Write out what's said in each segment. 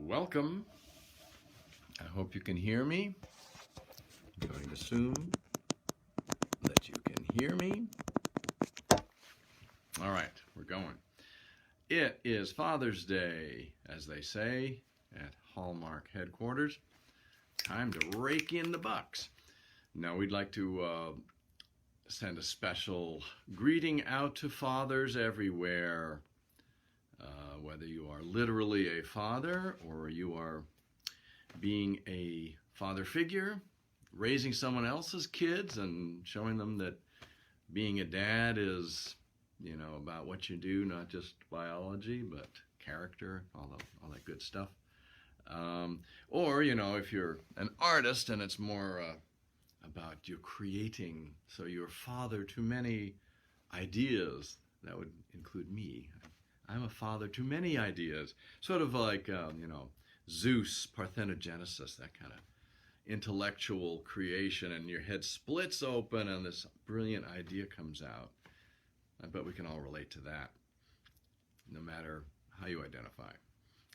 Welcome. I hope you can hear me. I'm going to assume that you can hear me. All right, we're going. It is Father's Day, as they say at Hallmark headquarters. Time to rake in the bucks. Now, we'd like to send a special greeting out to fathers everywhere. Whether you are literally a father or you are being a father figure, raising someone else's kids and showing them that being a dad is, about what you do, not just biology, but character, all that good stuff. Or, if you're an artist and it's more about you creating, so you're father to many ideas. That would include me. I'm a father to many ideas. Sort of like, Zeus, parthenogenesis, that kind of intellectual creation, and your head splits open and this brilliant idea comes out. I bet we can all relate to that, no matter how you identify.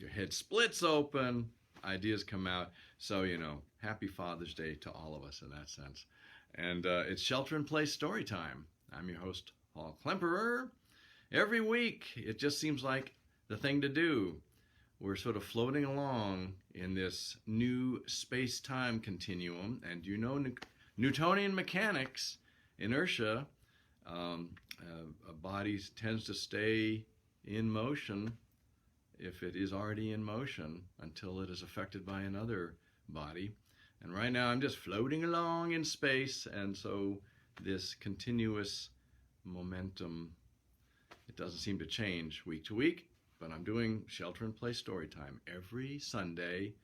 Your head splits open, ideas come out. So, happy Father's Day to all of us in that sense. And it's Shelter in Place Storytime. I'm your host, Paul Klemperer. Every week, it just seems like the thing to do. We're sort of floating along in this new space-time continuum. And Newtonian mechanics, inertia, a body tends to stay in motion if it is already in motion until it is affected by another body. And right now I'm just floating along in space, and so this continuous momentum, it doesn't seem to change week to week, but I'm doing Shelter in Place Storytime every Sunday.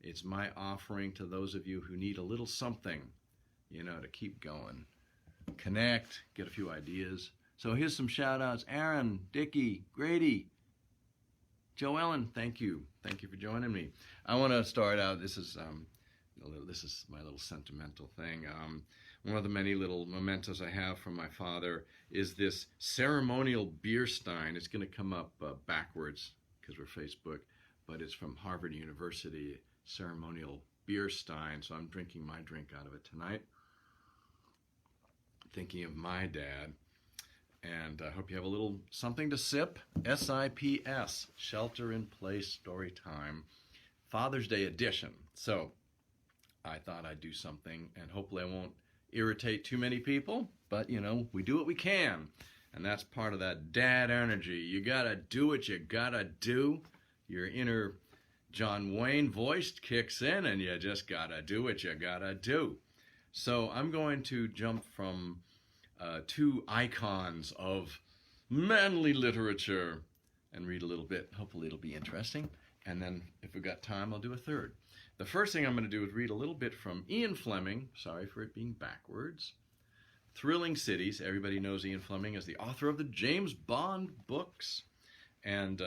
It's my offering to those of you who need a little something, to keep going. Connect, get a few ideas. So here's some shout outs. Aaron, Dickie, Grady, Joellen, thank you. Thank you for joining me. I want to start out, this is my little sentimental thing. One of the many little mementos I have from my father is this ceremonial beer stein. It's going to come up backwards because we're Facebook, but it's from Harvard University, ceremonial beer stein. So I'm drinking my drink out of it tonight, thinking of my dad. And I hope you have a little something to sip. SIPS, Shelter in Place Story Time, Father's Day edition. So I thought I'd do something, and hopefully I won't irritate too many people, but we do what we can. And that's part of that dad energy. You gotta do what you gotta do. Your inner John Wayne voice kicks in, and you just gotta do what you gotta do. So I'm going to jump from two icons of manly literature and read a little bit. Hopefully it'll be interesting. And then if we've got time, I'll do a third. The first thing I'm going to do is read a little bit from Ian Fleming. Sorry for it being backwards. Thrilling Cities. Everybody knows Ian Fleming as the author of the James Bond books. And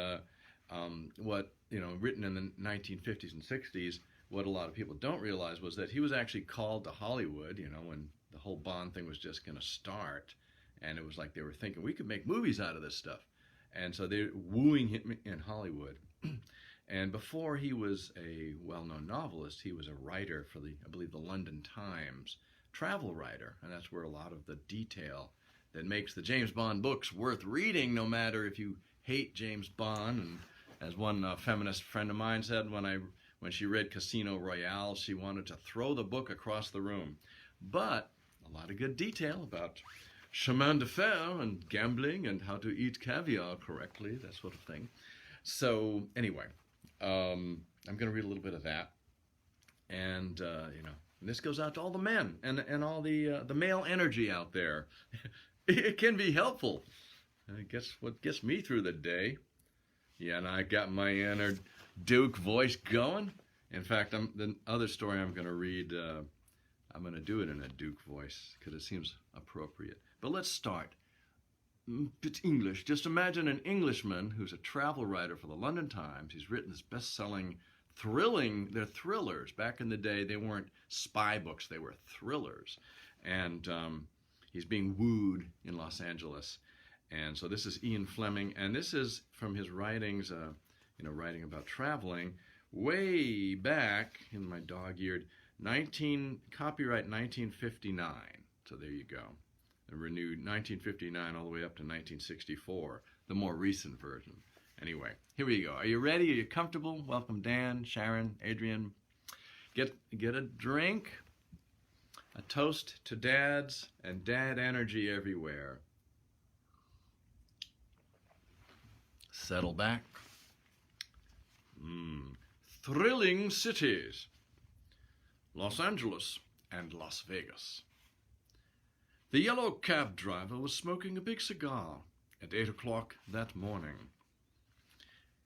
written in the 1950s and 60s, what a lot of people don't realize was that he was actually called to Hollywood, when the whole Bond thing was just going to start. And it was like they were thinking, we could make movies out of this stuff. And so they're wooing him in Hollywood. And before he was a well-known novelist, he was a writer for I believe the London Times, travel writer. And that's where a lot of the detail that makes the James Bond books worth reading, no matter if you hate James Bond. And as one feminist friend of mine said, when she read Casino Royale, she wanted to throw the book across the room. But a lot of good detail about chemin de fer and gambling and how to eat caviar correctly, that sort of thing. So anyway, I'm going to read a little bit of that. And, and this goes out to all the men and all the male energy out there. It can be helpful. I guess what gets me through the day. Yeah, and I got my inner Duke voice going. In fact, the other story I'm going to read, I'm going to do it in a Duke voice because it seems appropriate. But let's start. It's English. Just imagine an Englishman who's a travel writer for the London Times. He's written this best-selling they're thrillers. Back in the day, they weren't spy books. They were thrillers. And he's being wooed in Los Angeles. And so this is Ian Fleming. And this is from his writings, writing about traveling, way back in my dog-eared copyright 1959. So there you go. Renewed 1959 all the way up to 1964, the more recent version. Anyway, here we go. Are you ready? Are you comfortable? Welcome, Dan, Sharon, Adrian. Get a drink. A toast to dads and dad energy everywhere. Settle back. Thrilling cities. Los Angeles and Las Vegas. The yellow cab driver was smoking a big cigar at 8 o'clock that morning.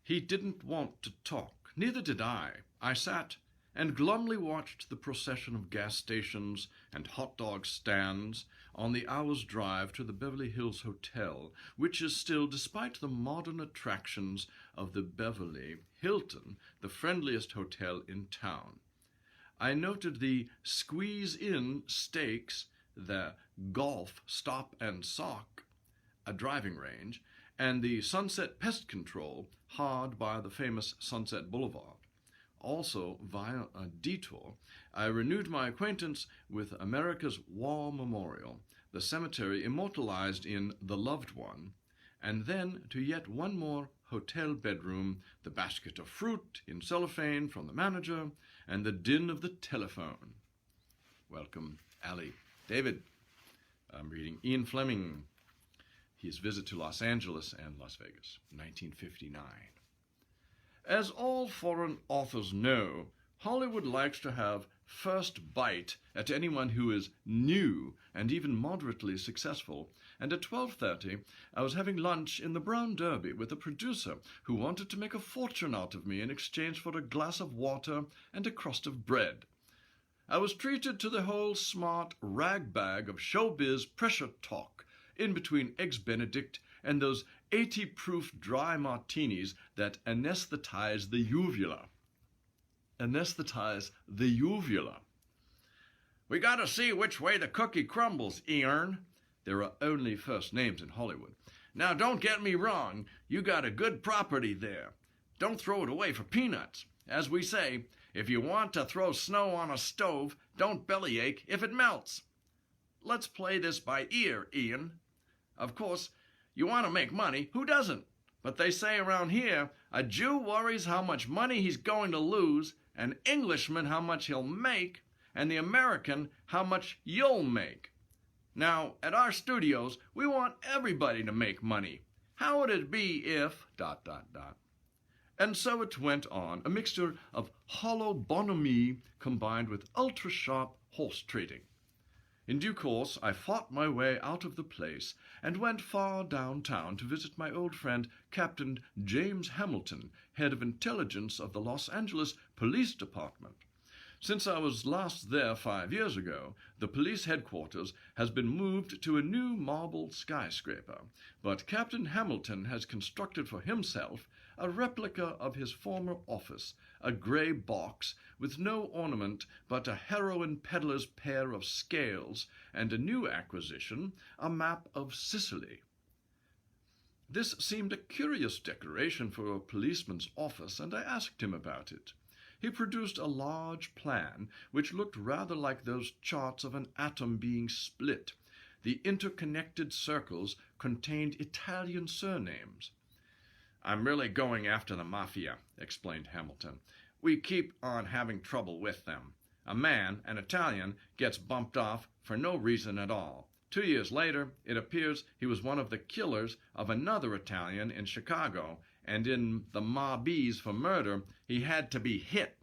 He didn't want to talk, neither did I. I sat and glumly watched the procession of gas stations and hot dog stands on the hour's drive to the Beverly Hills Hotel, which is still, despite the modern attractions of the Beverly Hilton, the friendliest hotel in town. I noted the squeeze-in stakes, the golf stop and sock, a driving range, and the Sunset Pest Control hard by the famous Sunset Boulevard. Also, via a detour, I renewed my acquaintance with America's War Memorial, the cemetery immortalized in The Loved One, and then to yet one more hotel bedroom, the basket of fruit in cellophane from the manager, and the din of the telephone. Welcome, Allie. David. I'm reading Ian Fleming. His visit to Los Angeles and Las Vegas, 1959. As all foreign authors know, Hollywood likes to have first bite at anyone who is new and even moderately successful, and at 12:30 I was having lunch in the Brown Derby with a producer who wanted to make a fortune out of me in exchange for a glass of water and a crust of bread. I was treated to the whole smart ragbag of showbiz pressure talk in between Eggs Benedict and those 80-proof dry martinis that anesthetize the uvula. Anesthetize the uvula. We gotta see which way the cookie crumbles, Ian. There are only first names in Hollywood. Now, don't get me wrong. You got a good property there. Don't throw it away for peanuts. As we say, if you want to throw snow on a stove, don't bellyache if it melts. Let's play this by ear, Ian. Of course, you want to make money. Who doesn't? But they say around here, a Jew worries how much money he's going to lose, an Englishman how much he'll make, and the American how much you'll make. Now, at our studios, we want everybody to make money. How would it be if... ... And so it went on, a mixture of hollow bonhomie combined with ultra-sharp horse trading. In due course, I fought my way out of the place and went far downtown to visit my old friend Captain James Hamilton, head of intelligence of the Los Angeles Police Department. Since I was last there 5 years ago, the police headquarters has been moved to a new marble skyscraper, but Captain Hamilton has constructed for himself a replica of his former office, a gray box with no ornament but a heroin peddler's pair of scales, and a new acquisition, a map of Sicily. This seemed a curious decoration for a policeman's office, and I asked him about it. He produced a large plan, which looked rather like those charts of an atom being split. The interconnected circles contained Italian surnames. I'm really going after the mafia, explained Hamilton. We keep on having trouble with them. A man, an Italian, gets bumped off for no reason at all. 2 years later, it appears he was one of the killers of another Italian in Chicago, and in the mobbies for murder, he had to be hit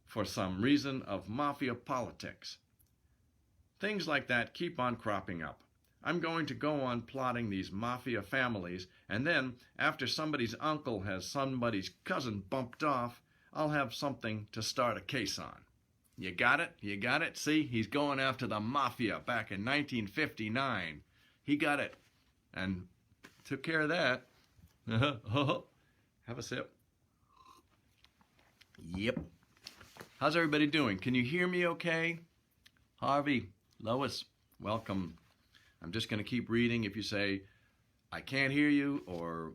for some reason of mafia politics. Things like that keep on cropping up. I'm going to go on plotting these mafia families, and then, after somebody's uncle has somebody's cousin bumped off, I'll have something to start a case on. You got it? You got it? See, he's going after the mafia back in 1959. He got it, and took care of that. Have a sip. Yep. How's everybody doing? Can you hear me okay? Harvey, Lois, welcome. I'm just going to keep reading. If you say, I can't hear you, or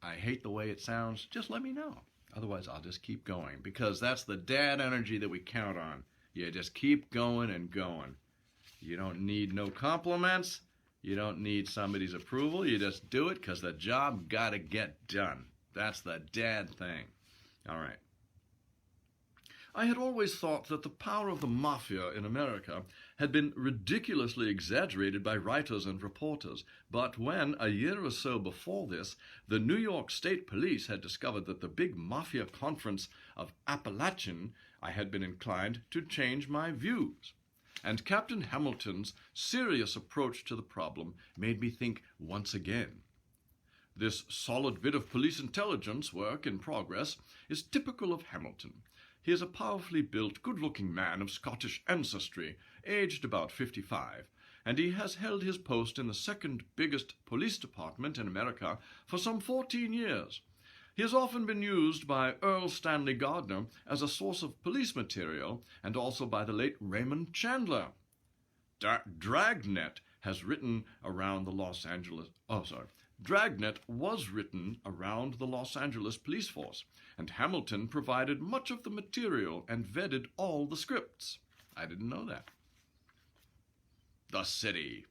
I hate the way it sounds, just let me know. Otherwise, I'll just keep going, because that's the dad energy that we count on. You just keep going and going. You don't need no compliments. You don't need somebody's approval. You just do it because the job got to get done. That's the dad thing. All right. I had always thought that the power of the mafia in America had been ridiculously exaggerated by writers and reporters, but when, a year or so before this, the New York State Police had discovered that the big mafia conference of Appalachian, I had been inclined to change my views. And Captain Hamilton's serious approach to the problem made me think once again. This solid bit of police intelligence work in progress is typical of Hamilton. He is a powerfully built, good-looking man of Scottish ancestry, aged about 55, and he has held his post in the second biggest police department in America for some 14 years. He has often been used by Earl Stanley Gardner as a source of police material, and also by the late Raymond Chandler. Dragnet has written around the Los Angeles... Dragnet was written around the Los Angeles police force, and Hamilton provided much of the material and vetted all the scripts. I didn't know that. The city.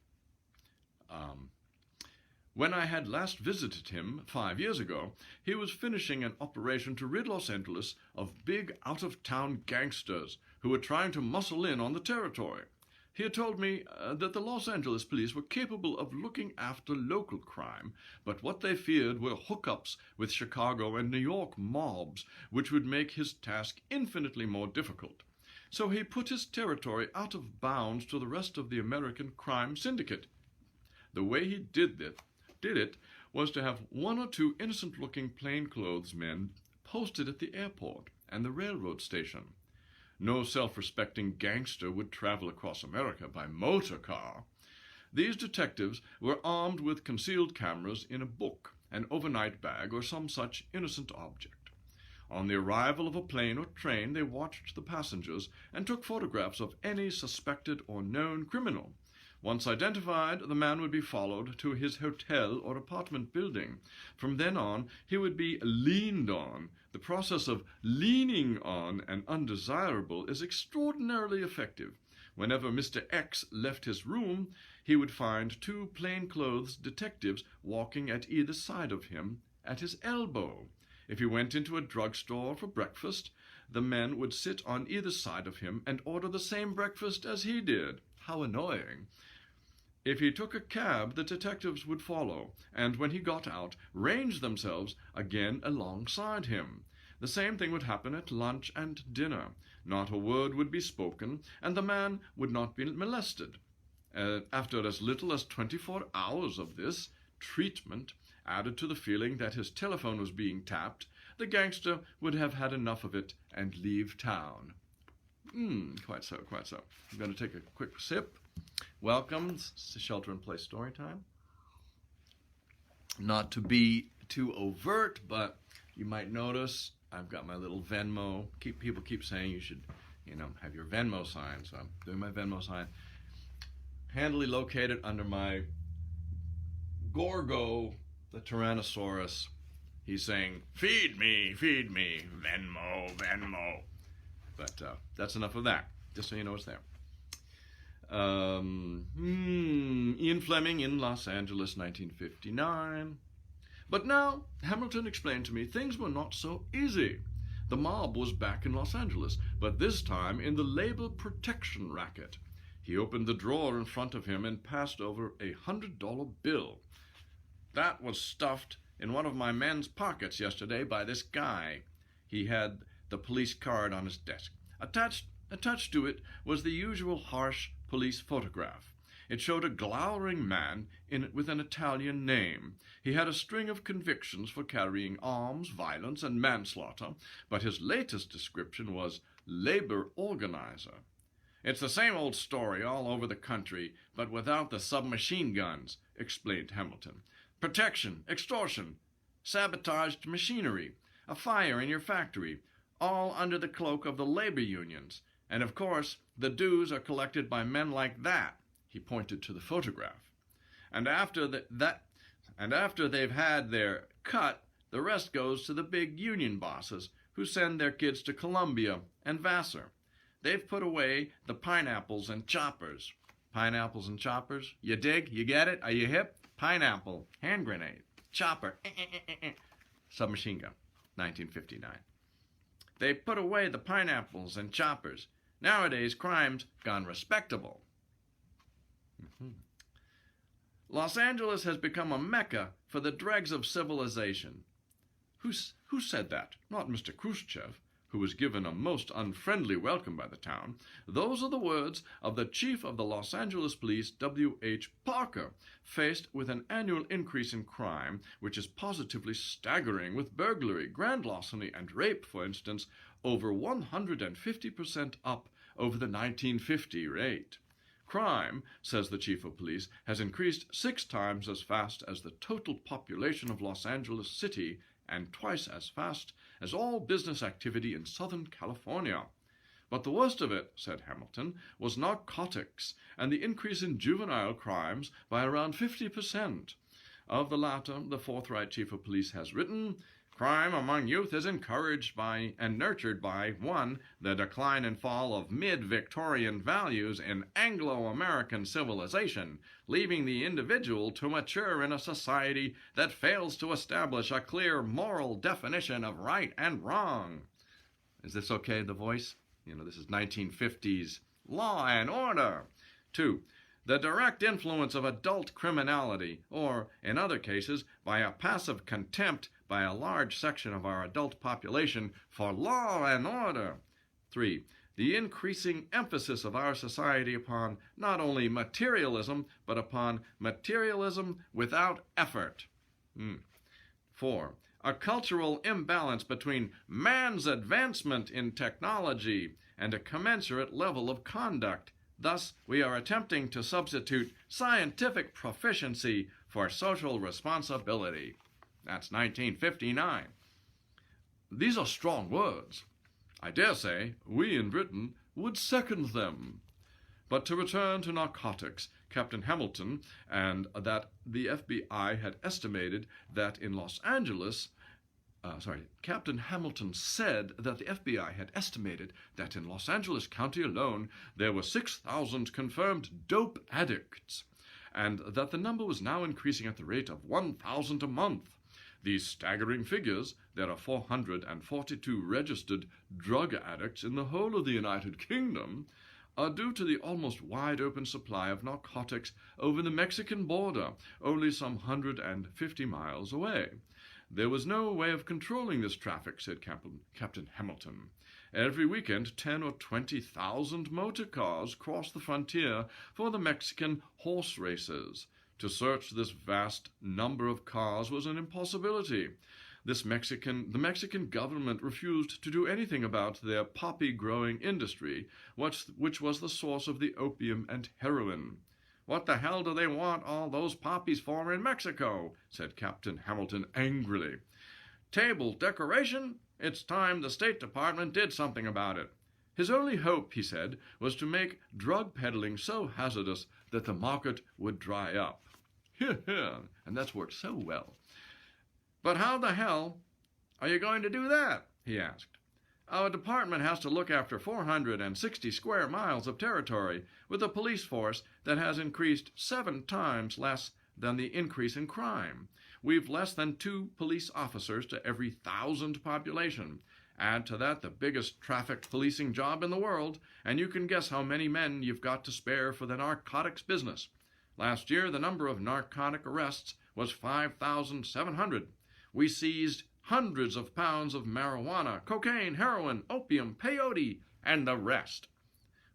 When I had last visited him 5 years ago, he was finishing an operation to rid Los Angeles of big out-of-town gangsters who were trying to muscle in on the territory. He had told me that the Los Angeles police were capable of looking after local crime, but what they feared were hookups with Chicago and New York mobs, which would make his task infinitely more difficult. So he put his territory out of bounds to the rest of the American crime syndicate. The way he did it was to have one or two innocent-looking plainclothes men posted at the airport and the railroad station. No self-respecting gangster would travel across America by motor car. These detectives were armed with concealed cameras in a book, an overnight bag, or some such innocent object. On the arrival of a plane or train, they watched the passengers and took photographs of any suspected or known criminal. Once identified, the man would be followed to his hotel or apartment building. From then on, he would be leaned on. The process of leaning on an undesirable is extraordinarily effective. Whenever Mr. X left his room, he would find two plainclothes detectives walking at either side of him at his elbow. If he went into a drugstore for breakfast, the men would sit on either side of him and order the same breakfast as he did. How annoying! If he took a cab, the detectives would follow, and when he got out, range themselves again alongside him. The same thing would happen at lunch and dinner. Not a word would be spoken, and the man would not be molested. After as little as 24 hours of this treatment, added to the feeling that his telephone was being tapped, the gangster would have had enough of it and leave town. Quite so, quite so. I'm going to take a quick sip. Welcome to Shelter in Place Storytime. Not to be too overt, but you might notice I've got my little Venmo. People keep saying you should, have your Venmo sign. So I'm doing my Venmo sign. Handily located under my Gorgo, the Tyrannosaurus. He's saying, feed me, Venmo, Venmo. But that's enough of that, just so you know it's there. Ian Fleming in Los Angeles, 1959. But now, Hamilton explained to me, things were not so easy. The mob was back in Los Angeles, but this time in the labor protection racket. He opened the drawer in front of him and passed over a $100 bill. That was stuffed in one of my men's pockets yesterday by this guy. He had the police card on his desk. Attached to it was the usual harsh police photograph. It showed a glowering man with an Italian name. He had a string of convictions for carrying arms, violence, and manslaughter, but his latest description was labor organizer. It's the same old story all over the country, but without the submachine guns, explained Hamilton. Protection, extortion, sabotaged machinery, a fire in your factory, all under the cloak of the labor unions. And of course, the dues are collected by men like that. He pointed to the photograph. And after they've had their cut, The rest goes to the big union bosses who send their kids to Columbia and Vassar. They've put away the pineapples and choppers. Pineapples and choppers? You dig? You get it? Are you hip? Pineapple, hand grenade, chopper, submachine gun, 1959. They put away the pineapples and choppers. Nowadays, crime's gone respectable. Los Angeles has become a mecca for the dregs of civilization. Who said that? Not Mr. Khrushchev, who was given a most unfriendly welcome by the town. Those are the words of the chief of the Los Angeles Police, W.H. Parker, faced with an annual increase in crime, which is positively staggering, with burglary, grand larceny, and rape, for instance, over 150% up over the 1950 rate. Crime, says the chief of police, has increased 6 times as fast as the total population of Los Angeles City and twice as fast as all business activity in Southern California. But the worst of it, said Hamilton, was narcotics and the increase in juvenile crimes by around 50%. Of the latter, the forthright chief of police has written, crime among youth is encouraged by and nurtured by 1. The decline and fall of mid-Victorian values in Anglo-American civilization, leaving the individual to mature in a society that fails to establish a clear moral definition of right and wrong. Is this okay, the voice? This is 1950s law and order. 2. The direct influence of adult criminality, or, in other cases, by a passive contempt by a large section of our adult population for law and order. 3. The increasing emphasis of our society upon not only materialism, but upon materialism without effort. 4. A cultural imbalance between man's advancement in technology and a commensurate level of conduct. Thus, we are attempting to substitute scientific proficiency for social responsibility. That's 1959. These are strong words. I dare say we in Britain would second them. But to return to narcotics, Captain Hamilton and that the FBI had estimated that in Los Angeles, Captain Hamilton said that the FBI had estimated that in Los Angeles County alone there were 6,000 confirmed dope addicts, and that the number was now increasing at the rate of 1,000 a month. These staggering figures, there are 442 registered drug addicts in the whole of the United Kingdom, are due to the almost wide-open supply of narcotics over the Mexican border, only some 150 miles away. There was no way of controlling this traffic, said Captain Hamilton. Every weekend, 10 or 20,000 motor cars crossed the frontier for the Mexican horse races. To search this vast number of cars was an impossibility. The Mexican government refused to do anything about their poppy-growing industry, which was the source of the opium and heroin. What the hell do they want all those poppies for in Mexico? Said Captain Hamilton angrily. Table decoration? It's time the State Department did something about it. His only hope, he said, was to make drug peddling so hazardous that the market would dry up. And that's worked so well. But how the hell are you going to do that? He asked. Our department has to look after 460 square miles of territory with a police force that has increased 7 times less than the increase in crime. We've less than 2 police officers to every 1,000 population. Add to that the biggest traffic policing job in the world, and you can guess how many men you've got to spare for the narcotics business. Last year, the number of narcotic arrests was 5,700. We seized hundreds of pounds of marijuana, cocaine, heroin, opium, peyote, and the rest.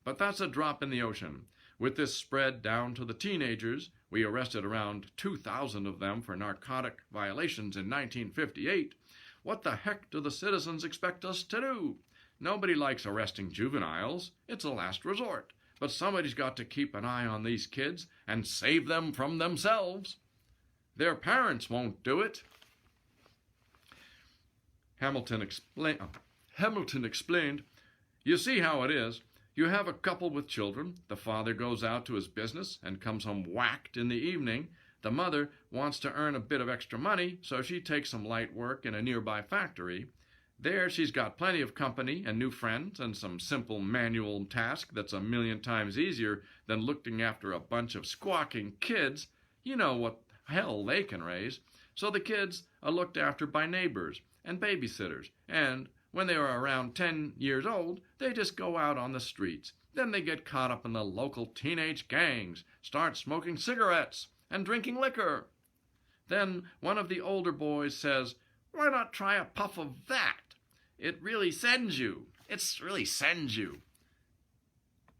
But that's a drop in the ocean. With this spread down to the teenagers, we arrested around 2,000 of them for narcotic violations in 1958. What the heck do the citizens expect us to do? Nobody likes arresting juveniles. It's a last resort. But somebody's got to keep an eye on these kids and save them from themselves. Their parents won't do it. Hamilton explained, you see how it is. You have a couple with children. The father goes out to his business and comes home whacked in the evening. The mother wants to earn a bit of extra money, so she takes some light work in a nearby factory. There she's got plenty of company and new friends and some simple manual task that's a million times easier than looking after a bunch of squawking kids. You know what hell they can raise. So the kids are looked after by neighbors and babysitters, and when they are around 10 years old, they just go out on the streets. Then they get caught up in the local teenage gangs, start smoking cigarettes and drinking liquor. Then one of the older boys says, "Why not try a puff of that? It really sends you. It really sends you."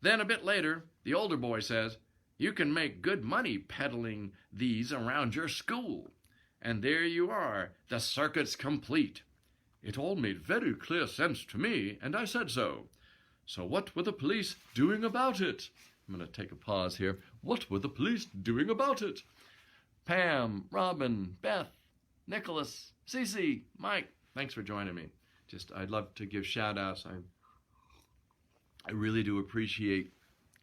Then a bit later, the older boy says, "You can make good money peddling these around your school." And there you are, the circuit's complete. It all made very clear sense to me, and I said so. So what were the police doing about it? I'm going to take a pause here. What were the police doing about it? Pam, Robin, Beth, Nicholas, Cece, Mike, thanks for joining me. I'd love to give shout-outs. I really do appreciate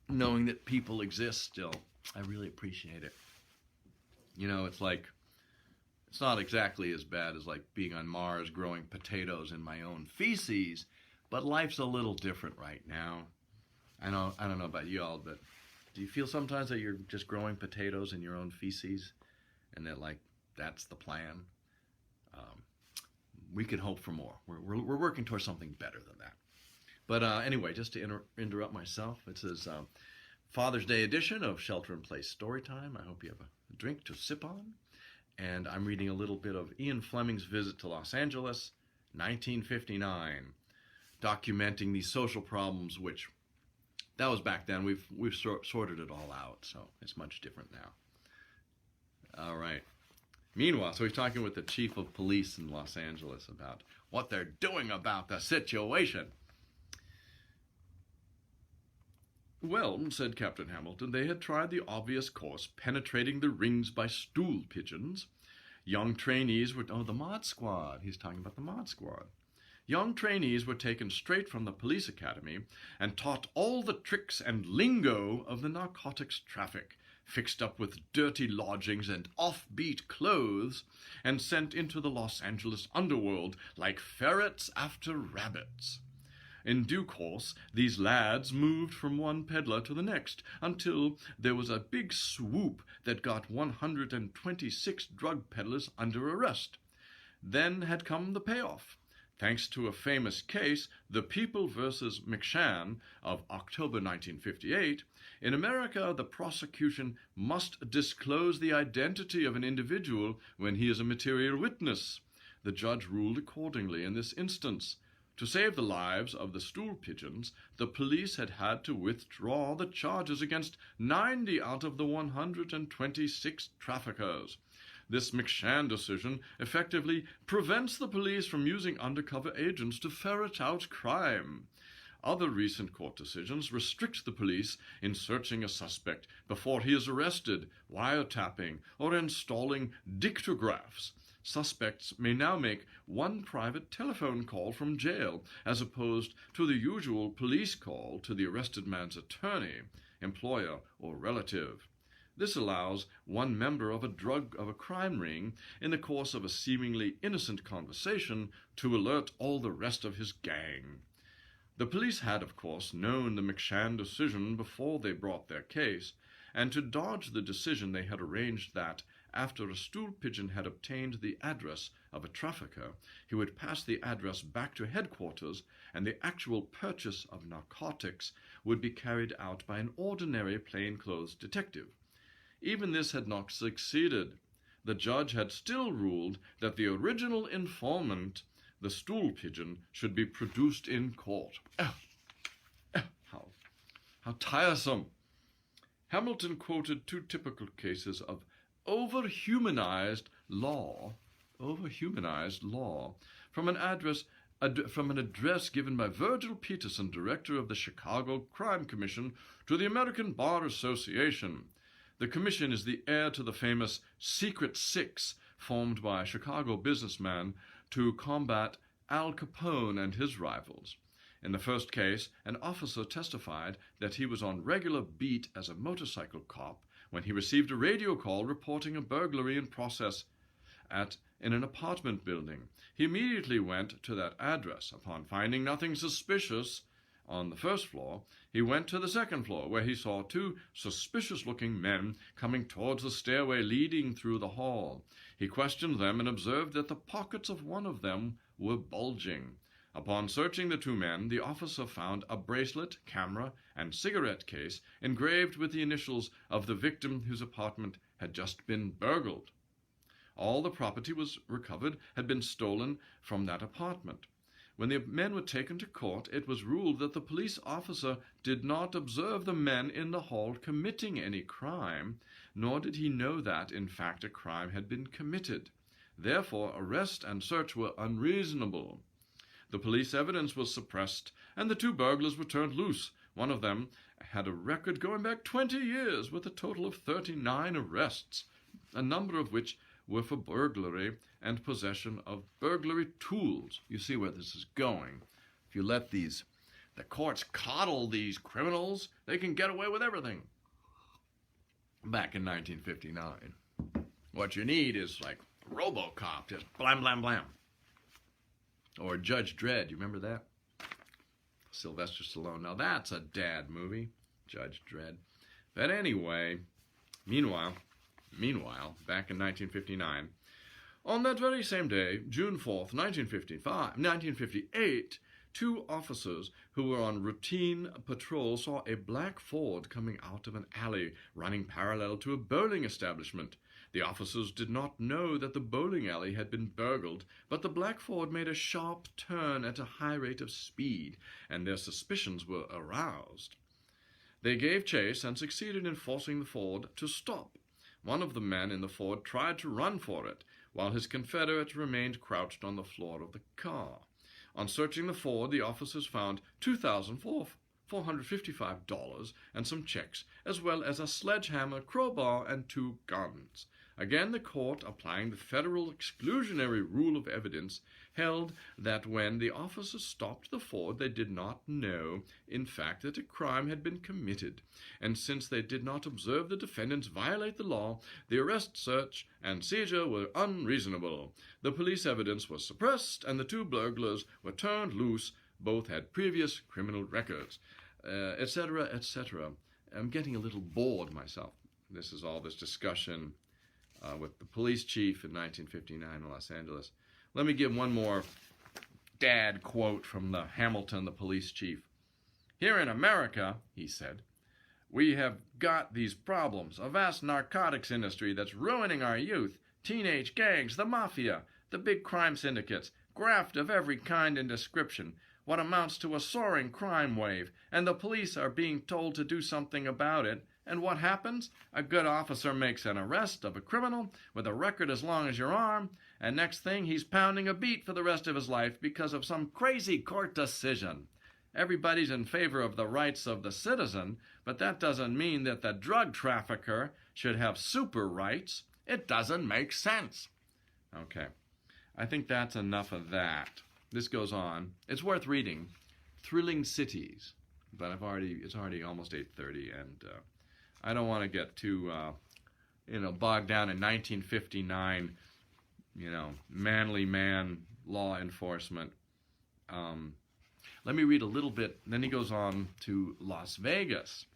knowing that people exist still. I really appreciate it. You know, it's not exactly as bad as like being on Mars growing potatoes in my own feces, but life's a little different right now. I don't know about y'all, but do you feel sometimes that you're just growing potatoes in your own feces and that that's the plan? We can hope for more. We're working towards something better than that. But anyway, just to interrupt myself, it says Father's Day edition of Shelter in Place Storytime. I hope you have a drink to sip on. And I'm reading a little bit of Ian Fleming's visit to Los Angeles, 1959, documenting these social problems, which that was back then. We've sorted it all out, so it's much different now. All right. Meanwhile, so he's talking with the chief of police in Los Angeles about what they're doing about the situation. "Well," said Captain Hamilton, "they had tried the obvious course, penetrating the rings by stool pigeons. Young trainees were..." Oh, the Mod Squad. He's talking about the Mod Squad. "Young trainees were taken straight from the police academy and taught all the tricks and lingo of the narcotics traffic, fixed up with dirty lodgings and offbeat clothes, and sent into the Los Angeles underworld like ferrets after rabbits. In due course, these lads moved from one peddler to the next until there was a big swoop that got 126 drug peddlers under arrest. Then had come the payoff. Thanks to a famous case, the People versus McShann of October 1958, in America the prosecution must disclose the identity of an individual when he is a material witness. The judge ruled accordingly in this instance. To save the lives of the stool pigeons, the police had to withdraw the charges against 90 out of the 126 traffickers. This McShann decision effectively prevents the police from using undercover agents to ferret out crime. Other recent court decisions restrict the police in searching a suspect before he is arrested, wiretapping, or installing dictographs. Suspects may now make one private telephone call from jail, as opposed to the usual police call to the arrested man's attorney, employer, or relative. This allows one member of a crime ring, in the course of a seemingly innocent conversation, to alert all the rest of his gang. The police had, of course, known the McShann decision before they brought their case, and to dodge the decision they had arranged that, after a stool pigeon had obtained the address of a trafficker, he would pass the address back to headquarters, and the actual purchase of narcotics would be carried out by an ordinary plainclothes detective. Even this had not succeeded. The judge had still ruled that the original informant, the stool pigeon, should be produced in court. How tiresome. Hamilton quoted two typical cases of overhumanized law from an address given by Virgil Peterson, director of the Chicago Crime Commission, to the American Bar Association. The commission is the heir to the famous Secret Six, formed by a Chicago businessman to combat Al Capone and his rivals. In the first case, an officer testified that he was on regular beat as a motorcycle cop when he received a radio call reporting a burglary in process in an apartment building. He immediately went to that address. Upon finding nothing suspicious on the first floor, he went to the second floor, where he saw two suspicious-looking men coming towards the stairway leading through the hall. He questioned them and observed that the pockets of one of them were bulging. Upon searching the two men, the officer found a bracelet, camera, and cigarette case engraved with the initials of the victim whose apartment had just been burgled. All the property was recovered had been stolen from that apartment. When the men were taken to court, it was ruled that the police officer did not observe the men in the hall committing any crime, nor did he know that, in fact, a crime had been committed. Therefore, arrest and search were unreasonable. The police evidence was suppressed, and the two burglars were turned loose. One of them had a record going back 20 years with a total of 39 arrests, a number of which were for burglary and possession of burglary tools. You see where this is going. If you let the courts coddle these criminals, they can get away with everything. Back in 1959. What you need is like RoboCop, just blam, blam, blam. Or Judge Dredd, you remember that? Sylvester Stallone. Now that's a dad movie, Judge Dredd. But anyway, meanwhile, back in 1959, on that very same day, June 4th, 1958, two officers who were on routine patrol saw a black Ford coming out of an alley running parallel to a bowling establishment. The officers did not know that the bowling alley had been burgled, but the black Ford made a sharp turn at a high rate of speed, and their suspicions were aroused. They gave chase and succeeded in forcing the Ford to stop. One of the men in the Ford tried to run for it, while his confederate remained crouched on the floor of the car. On searching the Ford, the officers found $2,455 and some checks, as well as a sledgehammer, crowbar, and two guns. Again, the court, applying the federal exclusionary rule of evidence, held that when the officers stopped the Ford, they did not know, in fact, that a crime had been committed, and since they did not observe the defendants violate the law, the arrest, search, and seizure were unreasonable. The police evidence was suppressed, and the two burglars were turned loose. Both had previous criminal records, etc., etc. I'm getting a little bored myself. This is all this discussion with the police chief in 1959 in Los Angeles. Let me give one more dad quote from the Hamilton, the police chief. "Here in America," he said, "we have got these problems, a vast narcotics industry that's ruining our youth, teenage gangs, the mafia, the big crime syndicates, graft of every kind and description, what amounts to a soaring crime wave, and the police are being told to do something about it. And what happens? A good officer makes an arrest of a criminal with a record as long as your arm, and next thing he's pounding a beat for the rest of his life because of some crazy court decision. Everybody's in favor of the rights of the citizen, but that doesn't mean that the drug trafficker should have super rights. It doesn't make sense." Okay, I think that's enough of that. This goes on. It's worth reading. Thrilling Cities, but it's already almost 8:30, and I don't want to get too, bogged down in 1959, manly man law enforcement. Let me read a little bit. Then he goes on to Las Vegas.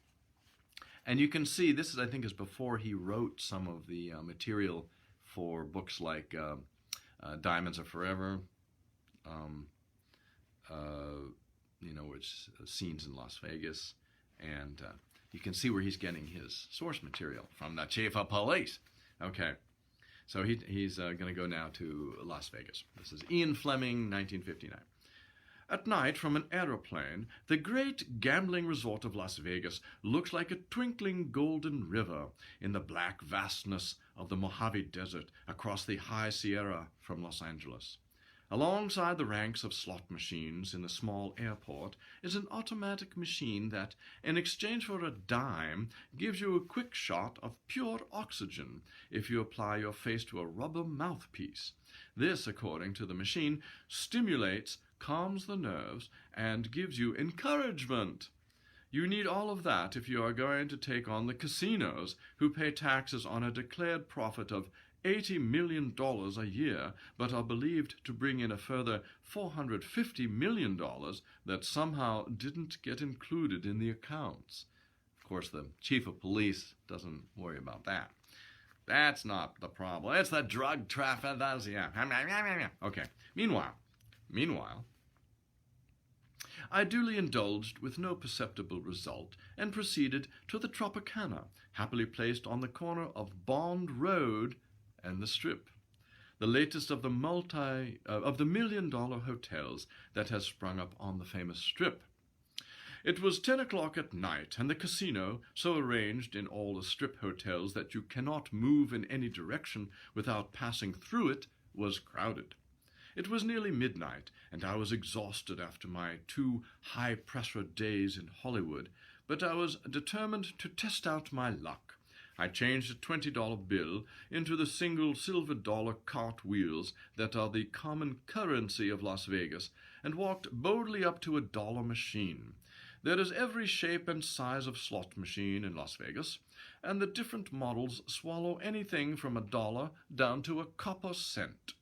And you can see, this is, I think, is before he wrote some of the material for books like Diamonds Are Forever, which scenes in Las Vegas, and you can see where he's getting his source material from, the chief of police. Okay, so he's going to go now to Las Vegas. This is Ian Fleming, 1959. "At night, from an aeroplane, the great gambling resort of Las Vegas looks like a twinkling golden river in the black vastness of the Mojave Desert across the high Sierra from Los Angeles. Alongside the ranks of slot machines in the small airport is an automatic machine that, in exchange for a dime, gives you a quick shot of pure oxygen if you apply your face to a rubber mouthpiece. This, according to the machine, stimulates, calms the nerves, and gives you encouragement. You need all of that if you are going to take on the casinos, who pay taxes on a declared profit of $80 million a year, but are believed to bring in a further $450 million that somehow didn't get included in the accounts. Of course, the chief of police doesn't worry about that. That's not the problem. It's the drug traffic. Okay. Meanwhile, I duly indulged with no perceptible result and proceeded to the Tropicana, happily placed on the corner of Bond Road and the Strip, the latest of the million-dollar hotels that has sprung up on the famous Strip. It was 10 o'clock at night, and the casino, so arranged in all the Strip hotels that you cannot move in any direction without passing through it, was crowded. It was nearly midnight, and I was exhausted after my 2 high-pressure days in Hollywood, but I was determined to test out my luck. I changed a $20 bill into the single silver dollar cartwheels that are the common currency of Las Vegas, and walked boldly up to a dollar machine. There is every shape and size of slot machine in Las Vegas, and the different models swallow anything from $1 down to a copper cent.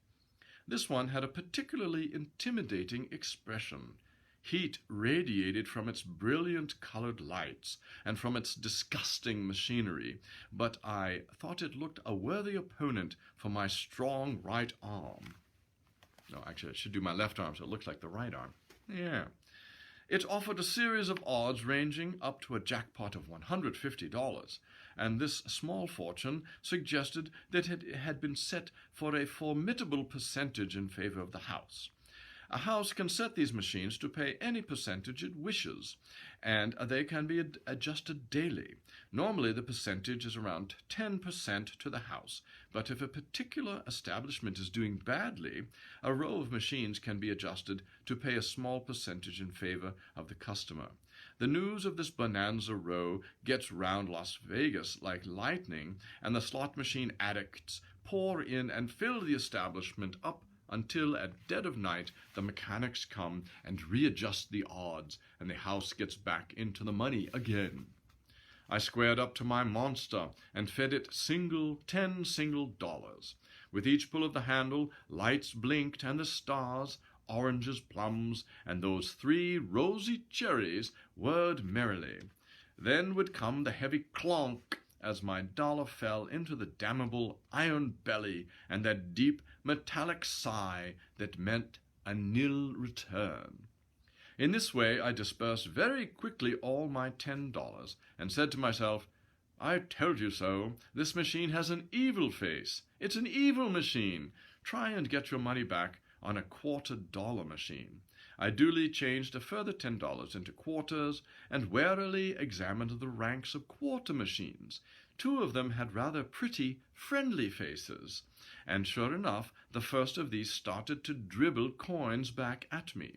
This one had a particularly intimidating expression. Heat radiated from its brilliant colored lights and from its disgusting machinery, but I thought it looked a worthy opponent for my strong right arm. No, actually, I should do my left arm so it looks like the right arm. Yeah. It offered a series of odds ranging up to a jackpot of $150, and this small fortune suggested that it had been set for a formidable percentage in favor of the house. A house can set these machines to pay any percentage it wishes, and they can be adjusted daily. Normally, the percentage is around 10% to the house, but if a particular establishment is doing badly, a row of machines can be adjusted to pay a small percentage in favor of the customer. The news of this bonanza row gets round Las Vegas like lightning, and the slot machine addicts pour in and fill the establishment up until at dead of night the mechanics come and readjust the odds, and the house gets back into the money again. I squared up to my monster and fed it 10 single dollars. With each pull of the handle, lights blinked, and the stars, oranges, plums, and those 3 rosy cherries whirred merrily. Then would come the heavy clonk as my dollar fell into the damnable iron belly, and that deep metallic sigh that meant a nil return. In this way I dispersed very quickly all my $10, and said to myself, I told you so. This machine has an evil face. It's an evil machine. Try and get your money back on a $quarter machine. I duly changed a further $10 into quarters, and warily examined the ranks of quarter machines. 2 of them had rather pretty, friendly faces, and sure enough, the first of these started to dribble coins back at me.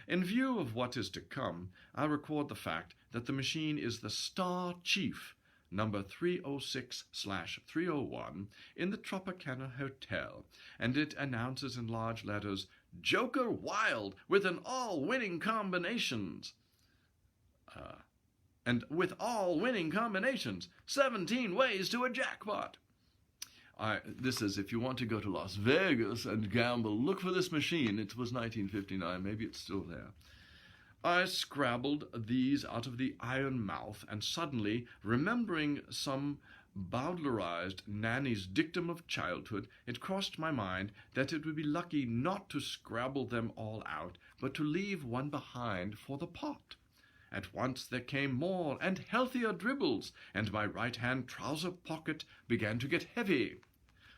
In view of what is to come, I record the fact that the machine is the Star Chief, number 306/301, in the Tropicana Hotel, and it announces in large letters, Joker Wild, with an all-winning combinations. And with all winning combinations, 17 ways to a jackpot. This is, if you want to go to Las Vegas and gamble, look for this machine. It was 1959, maybe it's still there. I scrabbled these out of the iron mouth, and suddenly, remembering some bowdlerized nanny's dictum of childhood, it crossed my mind that it would be lucky not to scrabble them all out, but to leave one behind for the pot. At once there came more and healthier dribbles, and my right-hand trouser pocket began to get heavy.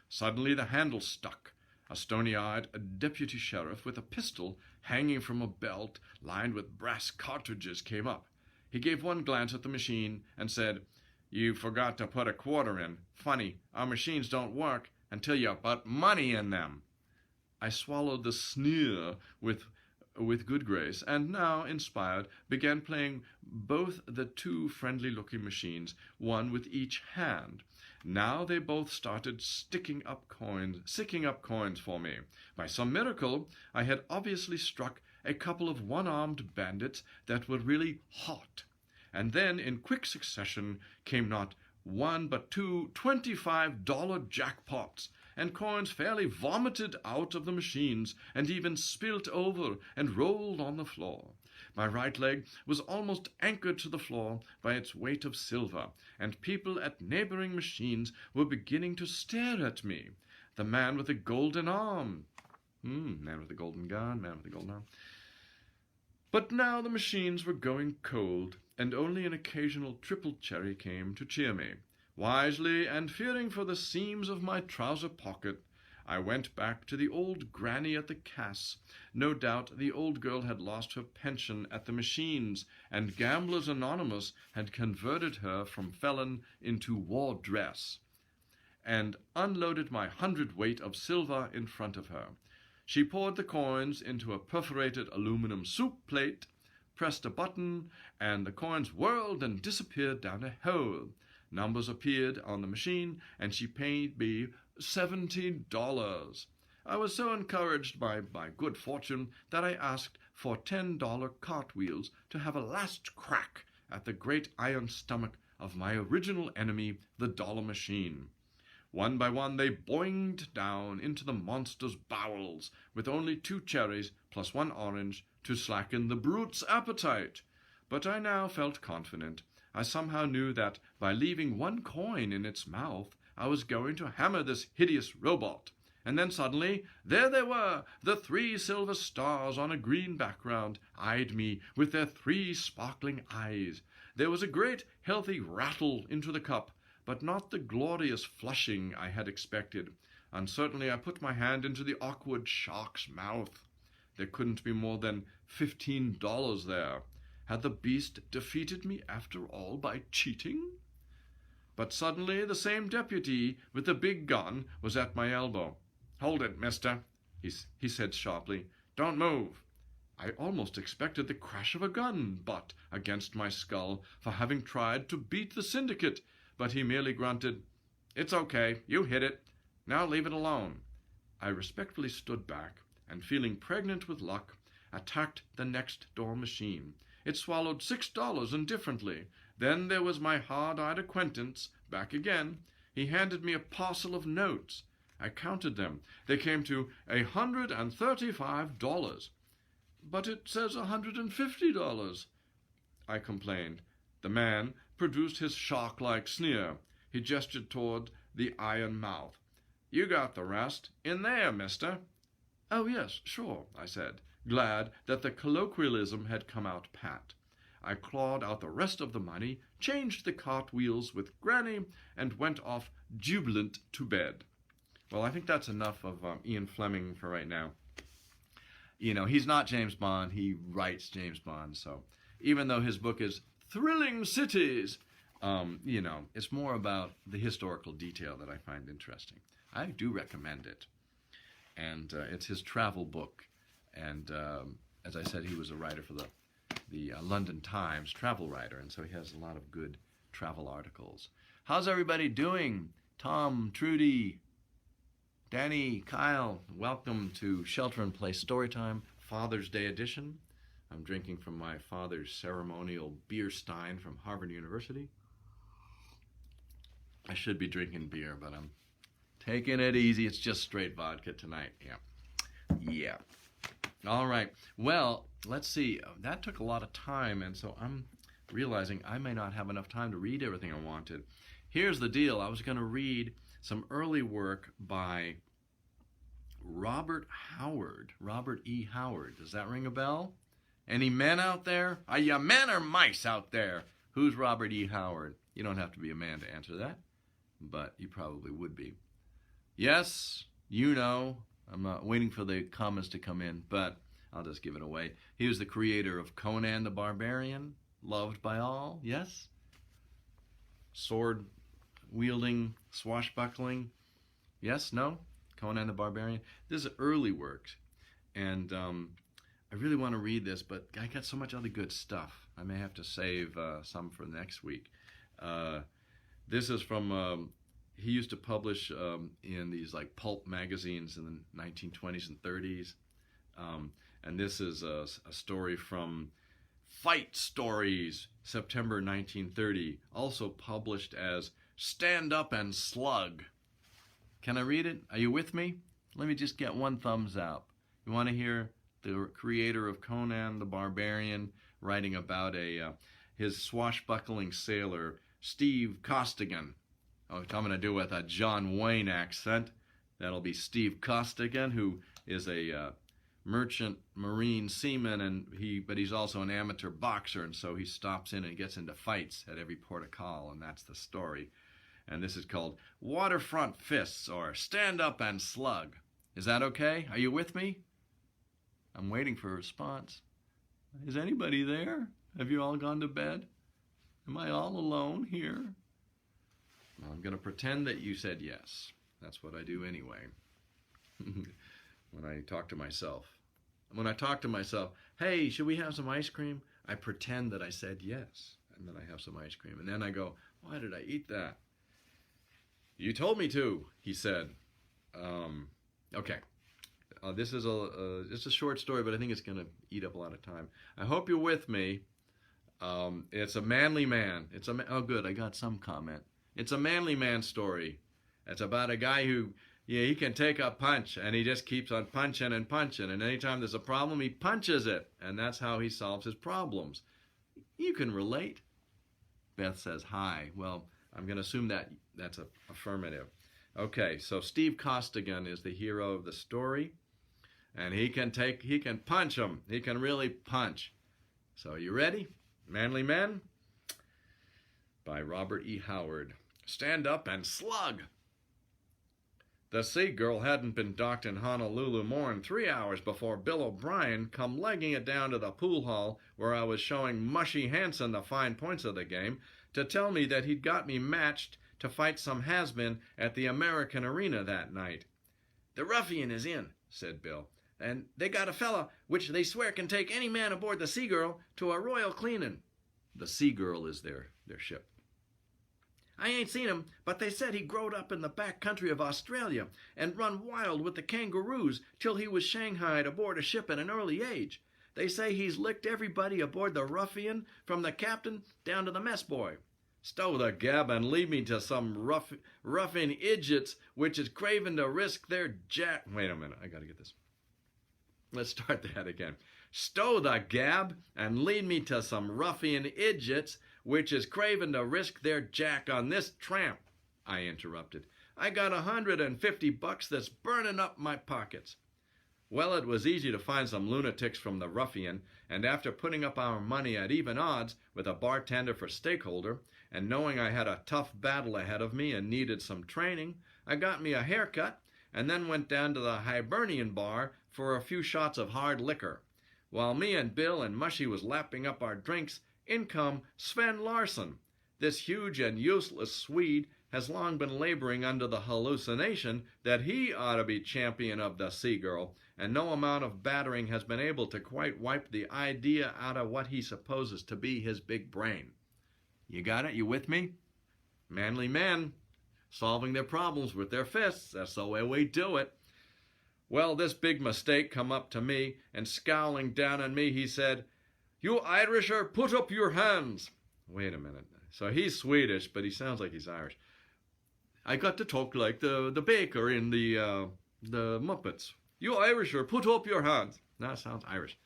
Suddenly the handle stuck. A stony-eyed deputy sheriff with a pistol hanging from a belt lined with brass cartridges came up. He gave one glance at the machine and said, You forgot to put a quarter in. Funny, our machines don't work until you put money in them. I swallowed the sneer with good grace, and now, inspired, began playing both the 2 friendly-looking machines, one with each hand. Now they both started sicking up coins for me. By some miracle, I had obviously struck a couple of one-armed bandits that were really hot, and then in quick succession came not one but two $25 jackpots, and coins fairly vomited out of the machines, and even spilt over and rolled on the floor. My right leg was almost anchored to the floor by its weight of silver, and people at neighboring machines were beginning to stare at me. The man with the golden arm. Man with the golden gun, man with the golden arm. But now the machines were going cold, and only an occasional triple cherry came to cheer me. Wisely, and fearing for the seams of my trouser pocket, I went back to the old granny at the cass. No doubt the old girl had lost her pension at the machines, and Gamblers Anonymous had converted her from felon into war dress, and unloaded my hundredweight of silver in front of her. She poured the coins into a perforated aluminum soup plate, pressed a button, and the coins whirled and disappeared down a hole. Numbers appeared on the machine, and she paid me $70. I was so encouraged by good fortune that I asked for $10 cartwheels to have a last crack at the great iron stomach of my original enemy, the dollar machine. One by one they boinged down into the monster's bowels, with only 2 cherries plus 1 orange to slacken the brute's appetite. But I now felt confident. I somehow knew that by leaving 1 coin in its mouth, I was going to hammer this hideous robot. And then suddenly, there they were, the 3 silver stars on a green background, eyed me with their 3 sparkling eyes. There was a great healthy rattle into the cup, but not the glorious flushing I had expected. Uncertainly I put my hand into the awkward shark's mouth. There couldn't be more than $15 there. Had the beast defeated me after all by cheating? But suddenly the same deputy with the big gun was at my elbow. "Hold it, mister," he said sharply. "Don't move." I almost expected the crash of a gun butt against my skull for having tried to beat the syndicate, but he merely grunted, "It's okay, you hit it. Now leave it alone." I respectfully stood back, and feeling pregnant with luck, attacked the next door machine. It swallowed $6 indifferently. Then there was my hard-eyed acquaintance back again. He handed me a parcel of notes. I counted them. They came to $135. "But it says $150. I complained. The man produced his shark-like sneer. He gestured toward the iron mouth. "You got the rest. In there, mister." "Oh, yes, sure," I said, glad that the colloquialism had come out pat. I clawed out the rest of the money, changed the cartwheels with Granny, and went off jubilant to bed. Well, I think that's enough of Ian Fleming for right now. You know, he's not James Bond. He writes James Bond. So even though his book is Thrilling Cities, you know, it's more about the historical detail that I find interesting. I do recommend it. And it's his travel book. And as I said, he was a writer for the London Times, travel writer. And so he has a lot of good travel articles. How's everybody doing? Tom, Trudy, Danny, Kyle, welcome to Shelter in Place Storytime, Father's Day edition. I'm drinking from my father's ceremonial beer stein from Harvard University. I should be drinking beer, but I'm taking it easy. It's just straight vodka tonight. Yeah. All right. Well, let's see. That took a lot of time, and so I'm realizing I may not have enough time to read everything I wanted. Here's the deal. I was going to read some early work by Robert E. Howard. Does that ring a bell? Any men out there? Are you men or mice out there? Who's Robert E. Howard? You don't have to be a man to answer that, but you probably would be. Yes, you know. I'm not waiting for the comments to come in, but I'll just give it away. He was the creator of Conan the Barbarian, loved by all, yes? Sword-wielding, swashbuckling, yes, no? Conan the Barbarian. This is early work, and I really want to read this, but I got so much other good stuff. I may have to save some for next week. This is from... he used to publish in these like pulp magazines in the 1920s and 30s. And this is a story from Fight Stories, September 1930, also published as Stand Up and Slug. Can I read it? Are you with me? Let me just get one thumbs up. You want to hear the creator of Conan the Barbarian writing about his swashbuckling sailor, Steve Costigan. Oh, I'm going to do it with a John Wayne accent. That'll be Steve Costigan, who is a merchant marine seaman, but he's also an amateur boxer, and so he stops in and gets into fights at every port of call, and that's the story. And this is called Waterfront Fists, or Stand Up and Slug. Is that okay? Are you with me? I'm waiting for a response. Is anybody there? Have you all gone to bed? Am I all alone here? Well, I'm going to pretend that you said yes. That's what I do anyway. When I talk to myself. When I talk to myself, hey, should we have some ice cream? I pretend that I said yes, and then I have some ice cream. And then I go, why did I eat that? You told me to, he said. Okay. This is it's a short story, but I think it's going to eat up a lot of time. I hope you're with me. It's a manly man. Oh, good. I got some comment. It's a manly man story. It's about a guy who, he can take a punch, and he just keeps on punching and punching. And anytime there's a problem, he punches it, and that's how he solves his problems. You can relate. Beth says hi. Well, I'm going to assume that that's affirmative. Okay, so Steve Costigan is the hero of the story, and he can punch him. He can really punch. So you ready? Manly Men? By Robert E. Howard. Stand Up and Slug. The Sea Girl hadn't been docked in Honolulu more'n 3 hours before Bill O'Brien come legging it down to the pool hall where I was showing Mushy Hanson the fine points of the game to tell me that he'd got me matched to fight some has-been at the American Arena that night. "The ruffian is in," said Bill, "and they got a fella which they swear can take any man aboard the Sea Girl to a royal cleaning." The Sea Girl is their ship. "I ain't seen him, but they said he growed up in the back country of Australia and run wild with the kangaroos till he was shanghaied aboard a ship at an early age. They say he's licked everybody aboard the Ruffian, from the captain down to the mess boy. Stow the gab and lead me to some ruffin idiots which is craving to risk their Wait a minute, I gotta get this. Let's start that again. Stow the gab and lead me to some ruffian idiots which is craving to risk their jack on this tramp," I interrupted. "I got $150 that's burning up my pockets." Well, it was easy to find some lunatics from the Ruffian, and after putting up our money at even odds with a bartender for stakeholder, and knowing I had a tough battle ahead of me and needed some training, I got me a haircut and then went down to the Hibernian bar for a few shots of hard liquor. While me and Bill and Mushy was lapping up our drinks, in come Sven Larsson. This huge and useless Swede has long been laboring under the hallucination that he ought to be champion of the Sea Girl, and no amount of battering has been able to quite wipe the idea out of what he supposes to be his big brain. You got it? You with me? Manly men, solving their problems with their fists. That's the way we do it. Well, this big mistake come up to me, and scowling down on me, he said, "You Irisher, put up your hands." Wait a minute. So he's Swedish, but he sounds like he's Irish. I got to talk like the baker in the Muppets. "You Irisher, put up your hands." Now it sounds Irish.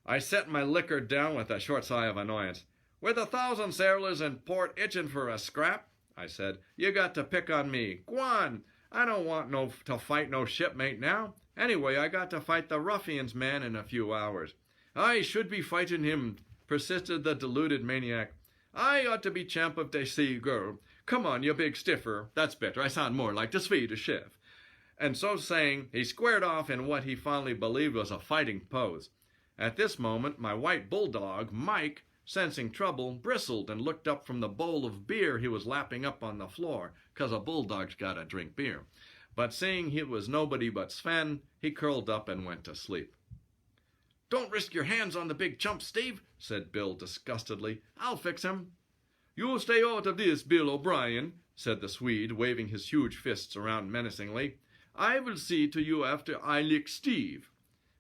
I set my liquor down with a short sigh of annoyance. "With 1,000 sailors in port itching for a scrap," I said, "you got to pick on me. G'wan! I don't want to fight no shipmate now. Anyway, I got to fight the ruffian's man in a few hours." "I should be fighting him," persisted the deluded maniac. "I ought to be champ of the Sea Girl. Come on, you big stiffer. That's better. I sound more like the Swedish chef." And so saying, he squared off in what he fondly believed was a fighting pose. At this moment, my white bulldog, Mike, sensing trouble, bristled and looked up from the bowl of beer he was lapping up on the floor, 'cause a bulldog's gotta drink beer. But seeing he was nobody but Sven, he curled up and went to sleep. "Don't risk your hands on the big chump, Steve," said Bill disgustedly. "I'll fix him." "You stay out of this, Bill O'Brien," said the Swede, waving his huge fists around menacingly. "I will see to you after I lick Steve."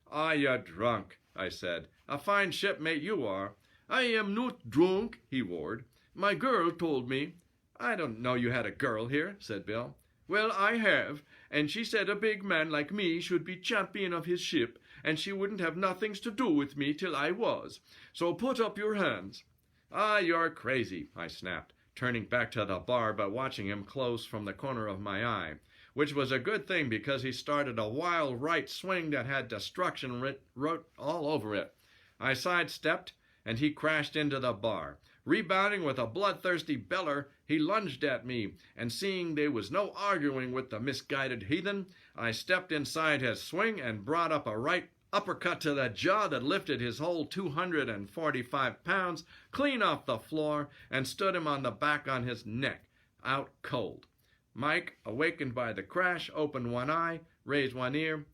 "Ah, you're drunk. I said. "A fine shipmate you are." "I am not drunk," he roared. "My girl told me." "I don't know you had a girl here," said Bill. "Well, I have, and she said a big man like me should be champion of his ship, and she wouldn't have nothings to do with me till I was. So put up your hands." "Ah, you're crazy," I snapped, turning back to the bar but watching him close from the corner of my eye, which was a good thing because he started a wild right swing that had destruction wrote all over it. I sidestepped, and he crashed into the bar. Rebounding with a bloodthirsty beller, he lunged at me, and seeing there was no arguing with the misguided heathen, I stepped inside his swing and brought up a right uppercut to the jaw that lifted his whole 245 pounds clean off the floor and stood him on the back on his neck, out cold. Mike, awakened by the crash, opened one eye, raised one ear,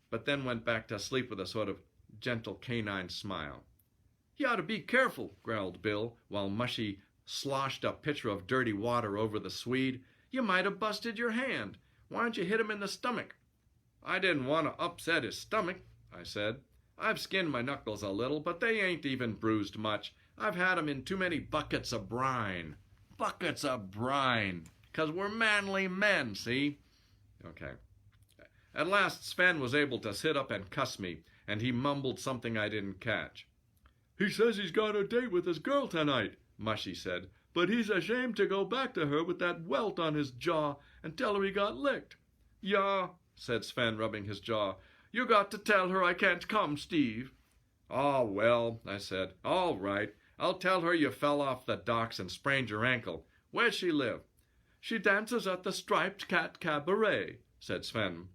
but then went back to sleep with a sort of gentle canine smile. "You ought to be careful," growled Bill, while Mushy sloshed a pitcher of dirty water over the Swede. "You might have busted your hand. Why don't you hit him in the stomach?" "I didn't want to upset his stomach," I said. "I've skinned my knuckles a little, but they ain't even bruised much. I've had 'em in too many buckets of brine." Buckets of brine. 'Cause we're manly men, see? Okay. At last Sven was able to sit up and cuss me, and he mumbled something I didn't catch. "He says he's got a date with his girl tonight," Mushy said, "but he's ashamed to go back to her with that welt on his jaw and tell her he got licked." "Yeah," said Sven, rubbing his jaw. "You got to tell her I can't come, Steve." "Oh, well," I said. "All right. I'll tell her you fell off the docks and sprained your ankle. Where's she live?" "She dances at the Striped Cat Cabaret," said Sven.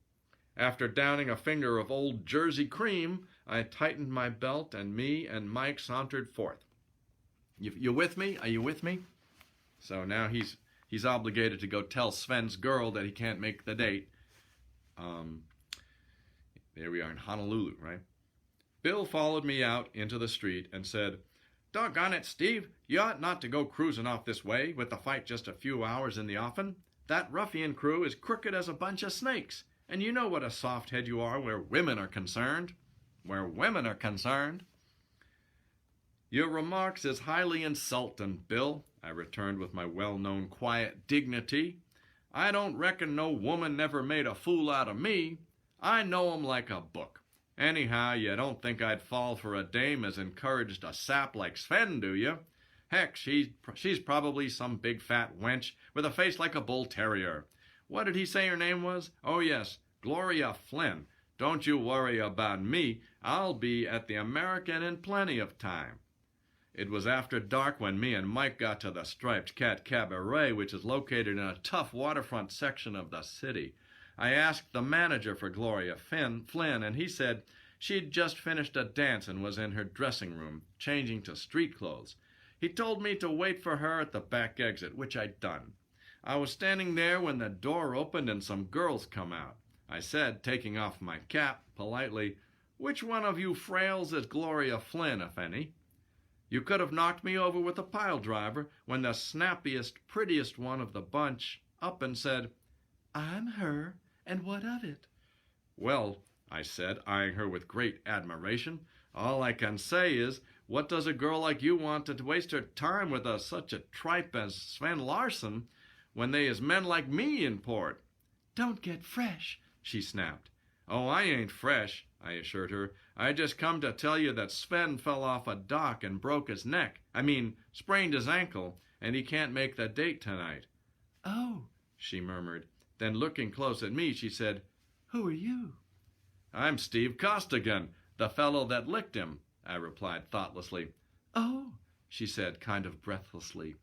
After downing a finger of old Jersey cream, I tightened my belt, and me and Mike sauntered forth. You with me? Are you with me? So now he's obligated to go tell Sven's girl that he can't make the date. There we are in Honolulu, right? Bill followed me out into the street and said, "Doggone it, Steve, you ought not to go cruising off this way with the fight just a few hours in the offing. That ruffian crew is crooked as a bunch of snakes, and you know what a soft head you are where women are concerned. Where women are concerned." "Your remarks is highly insulting, Bill," I returned with my well-known quiet dignity. "I don't reckon no woman never made a fool out of me. I know 'em like a book. Anyhow, you don't think I'd fall for a dame as encouraged a sap like Sven, do you? Heck, she's probably some big fat wench with a face like a bull terrier. What did he say her name was? Oh, yes, Gloria Flynn. Don't you worry about me. I'll be at the American in plenty of time." It was after dark when me and Mike got to the Striped Cat Cabaret, which is located in a tough waterfront section of the city. I asked the manager for Gloria Flynn, and he said she'd just finished a dance and was in her dressing room, changing to street clothes. He told me to wait for her at the back exit, which I'd done. I was standing there when the door opened and some girls come out. I said, taking off my cap, politely, "Which one of you frails is Gloria Flynn, if any?" You could have knocked me over with a pile driver when the snappiest, prettiest one of the bunch up and said, "I'm her, and what of it?" "Well," I said, eyeing her with great admiration, "all I can say is, what does a girl like you want to waste her time with such a tripe as Sven Larson when they is men like me in port?" "Don't get fresh," she snapped. "Oh, I ain't fresh," I assured her. "I just come to tell you that Sven fell off a dock and broke his neck. Sprained his ankle, and he can't make the date tonight." "Oh," she murmured. Then looking close at me, she said, "Who are you?" "I'm Steve Costigan, the fellow that licked him," I replied thoughtlessly. "Oh," she said, kind of breathlessly.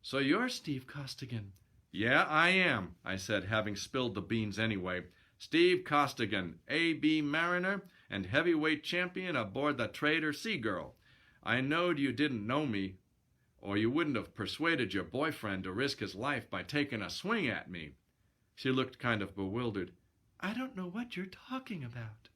"So you're Steve Costigan?" "Yeah, I am," I said, having spilled the beans anyway. "Steve Costigan, A.B. Mariner, and heavyweight champion aboard the Trader Seagirl. I knowed you didn't know me, or you wouldn't have persuaded your boyfriend to risk his life by taking a swing at me." She looked kind of bewildered. "I don't know what you're talking about."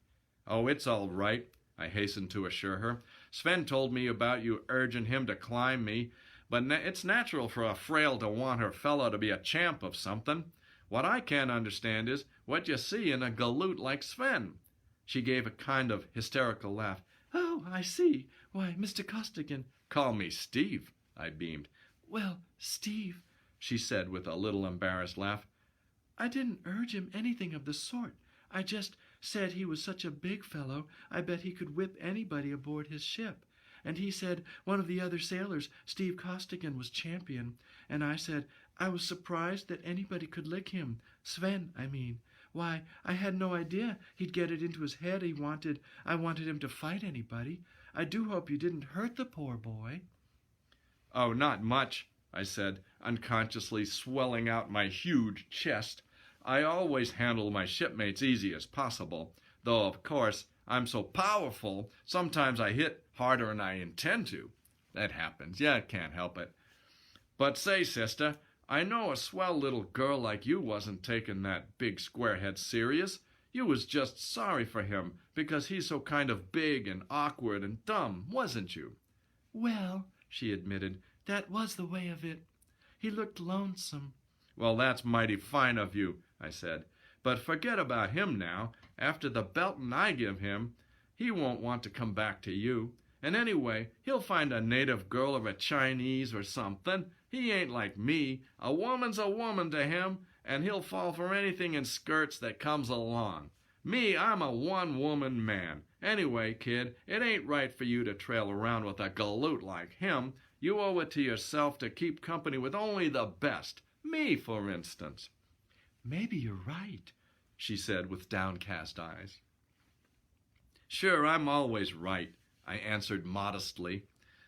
"Oh, it's all right," I hastened to assure her. "Sven told me about you urging him to climb me, but it's natural for a frail to want her fellow to be a champ of something. What I can't understand is what you see in a galoot like Sven." She gave a kind of hysterical laugh. "Oh, I see. Why, Mr. Costigan—" "Call me Steve," I beamed. "Well, Steve," she said with a little embarrassed laugh, "I didn't urge him anything of the sort. I just said he was such a big fellow, I bet he could whip anybody aboard his ship. And he said one of the other sailors, Steve Costigan, was champion. And I said I was surprised that anybody could lick him. Sven, I mean. Why, I had no idea he'd get it into his head I wanted him to fight anybody. I do hope you didn't hurt the poor boy." "Oh, not much," I said, unconsciously swelling out my huge chest. "I always handle my shipmates easy as possible, though, of course, I'm so powerful, sometimes I hit harder than I intend to. That happens. Yeah, I can't help it. But say, sister, I know a swell little girl like you wasn't taking that big squarehead serious. You was just sorry for him because he's so kind of big and awkward and dumb, wasn't you?" "Well," she admitted, "that was the way of it. He looked lonesome." "Well, that's mighty fine of you," I said. "But forget about him now. After the belting I give him, he won't want to come back to you. And anyway, he'll find a native girl or a Chinese or something. He ain't like me. A woman's a woman to him, and he'll fall for anything in skirts that comes along. Me, I'm a one-woman man. Anyway, kid, it ain't right for you to trail around with a galoot like him. You owe it to yourself to keep company with only the best. Me, for instance." "Maybe you're right," she said with downcast eyes. "Sure, I'm always right," I answered modestly.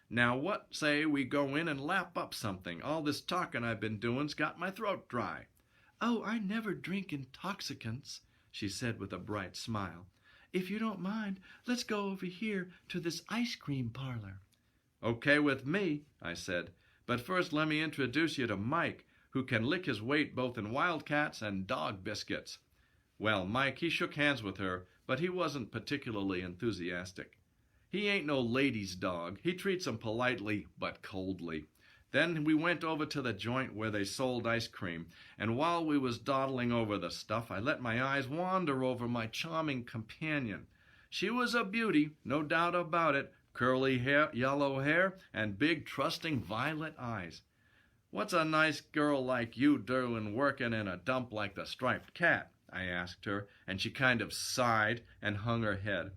"Now what say we go in and lap up something? All this talking I've been doing's got my throat dry." "Oh, I never drink intoxicants," she said with a bright smile. "If you don't mind, let's go over here to this ice cream parlor." "Okay with me," I said. "But first let me introduce you to Mike, who can lick his weight both in wildcats and dog biscuits." Well, Mike, he shook hands with her, but he wasn't particularly enthusiastic. He ain't no lady's dog. He treats 'em politely, but coldly. Then we went over to the joint where they sold ice cream, and while we was dawdling over the stuff, I let my eyes wander over my charming companion. She was a beauty, no doubt about it, curly hair, yellow hair, and big, trusting violet eyes. "What's a nice girl like you doing working in a dump like the Striped Cat?" I asked her, and she kind of sighed and hung her head.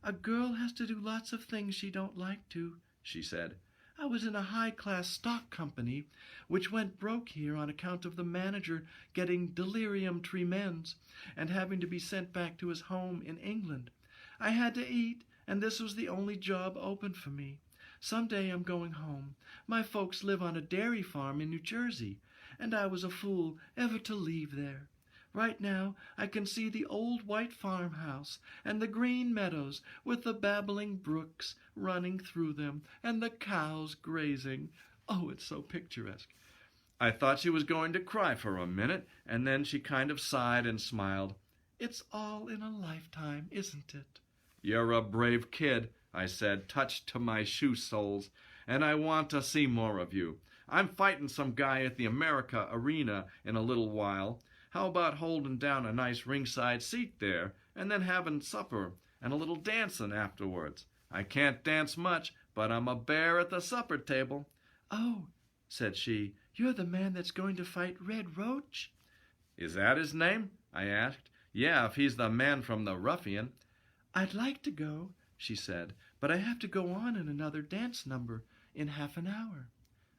"A girl has to do lots of things she don't like to," she said. "I was in a high-class stock company, which went broke here on account of the manager getting delirium tremens and having to be sent back to his home in England. I had to eat, and this was the only job open for me. Someday I'm going home. My folks live on a dairy farm in New Jersey, and I was a fool ever to leave there. Right now I can see the old white farmhouse and the green meadows with the babbling brooks running through them and the cows grazing. Oh, it's so picturesque." I thought she was going to cry for a minute, and then she kind of sighed and smiled. "It's all in a lifetime, isn't it?" "You're a brave kid," I said, touched to my shoe soles, "and I want to see more of you. I'm fighting some guy at the America Arena in a little while. How about holding down a nice ringside seat there, and then having supper and a little dancing afterwards? I can't dance much, but I'm a bear at the supper table." "Oh," said she, "you're the man that's going to fight Red Roach?" "Is that his name?" I asked. "Yeah, if he's the man from the Ruffian." "I'd like to go," she said, "but I have to go on in another dance number in half an hour."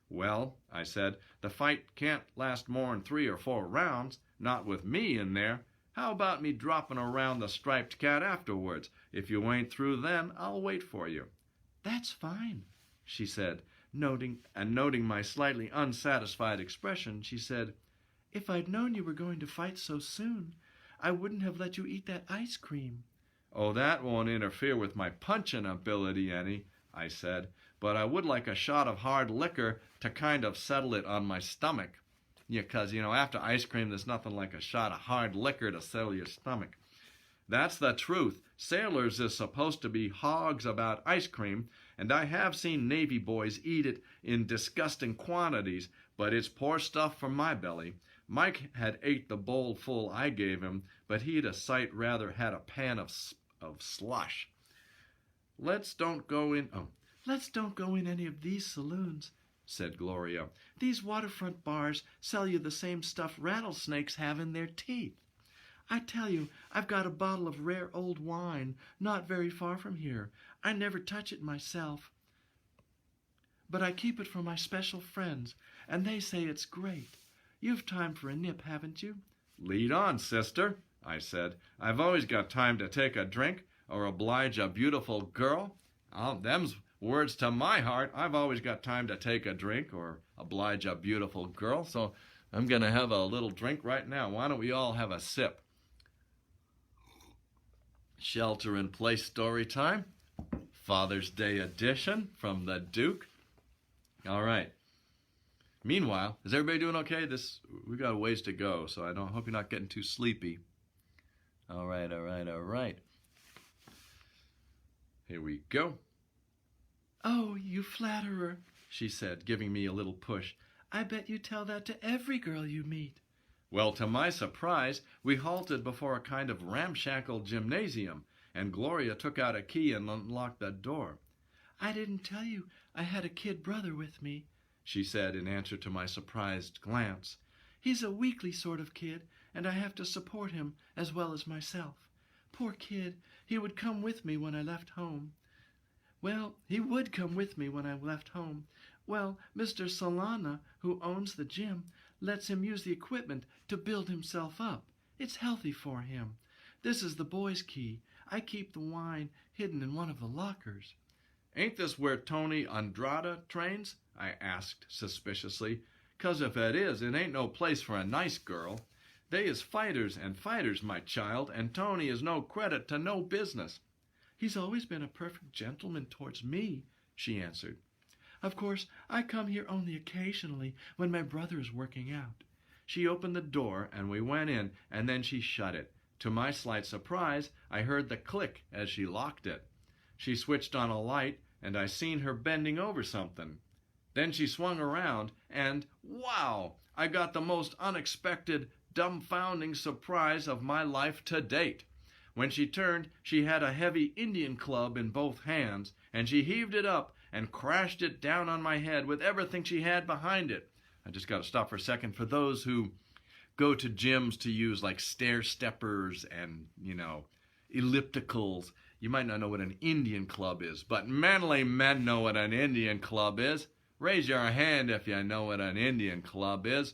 "Well," I said, "the fight can't last more'n 3 or 4 rounds, not with me in there. How about me dropping around the Striped Cat afterwards? If you ain't through then, I'll wait for you." "That's fine," she said, noting my slightly unsatisfied expression. She said, "If I'd known you were going to fight so soon, I wouldn't have let you eat that ice cream." "Oh, that won't interfere with my punching ability any," I said, "but I would like a shot of hard liquor to kind of settle it on my stomach. Yeah, 'cause, after ice cream, there's nothing like a shot of hard liquor to settle your stomach." "That's the truth. Sailors is supposed to be hogs about ice cream, and I have seen Navy boys eat it in disgusting quantities, but it's poor stuff for my belly. Mike had ate the bowl full I gave him, but he'd a sight rather had a pan of slush." Let's don't go in any of these saloons, said Gloria. These waterfront bars sell you the same stuff rattlesnakes have in their teeth. I tell you, I've got a bottle of rare old wine not very far from here. I never touch it myself, but I keep it for my special friends, and they say it's great. You've time for a nip, haven't you? Lead on, sister, I said. I've always got time to take a drink or oblige a beautiful girl. Them's words to my heart. I've always got time to take a drink or oblige a beautiful girl, so I'm going to have a little drink right now. Why don't we all have a sip? Shelter in Place story time, Father's Day edition from the Duke. All right. Meanwhile, is everybody doing okay? We got a ways to go, so I hope you're not getting too sleepy. All right. Here we go. Oh, you flatterer, she said, giving me a little push. I bet you tell that to every girl you meet. Well, to my surprise, we halted before a kind of ramshackle gymnasium, and Gloria took out a key and unlocked the door. I didn't tell you I had a kid brother with me, she said in answer to my surprised glance. He's a weakly sort of kid, and I have to support him as well as myself. Poor kid, he would come with me when I left home. Well, Mr. Solana, who owns the gym, lets him use the equipment to build himself up. It's healthy for him. This is the boy's key. I keep the wine hidden in one of the lockers. Ain't this where Tony Andrade trains? I asked suspiciously. 'Cause if it is, it ain't no place for a nice girl. They is fighters and fighters, my child, and Tony is no credit to no business. He's always been a perfect gentleman towards me, she answered. Of course, I come here only occasionally when my brother is working out. She opened the door, and we went in, and then she shut it. To my slight surprise, I heard the click as she locked it. She switched on a light, and I seen her bending over something. Then she swung around, and, wow! I got the most unexpected, dumbfounding surprise of my life to date. When she turned, she had a heavy Indian club in both hands, and she heaved it up and crashed it down on my head with everything she had behind it. I just got to stop for a second. For those who go to gyms to use like stair steppers and, ellipticals, you might not know what an Indian club is, but manly men know what an Indian club is. Raise your hand if you know what an Indian club is.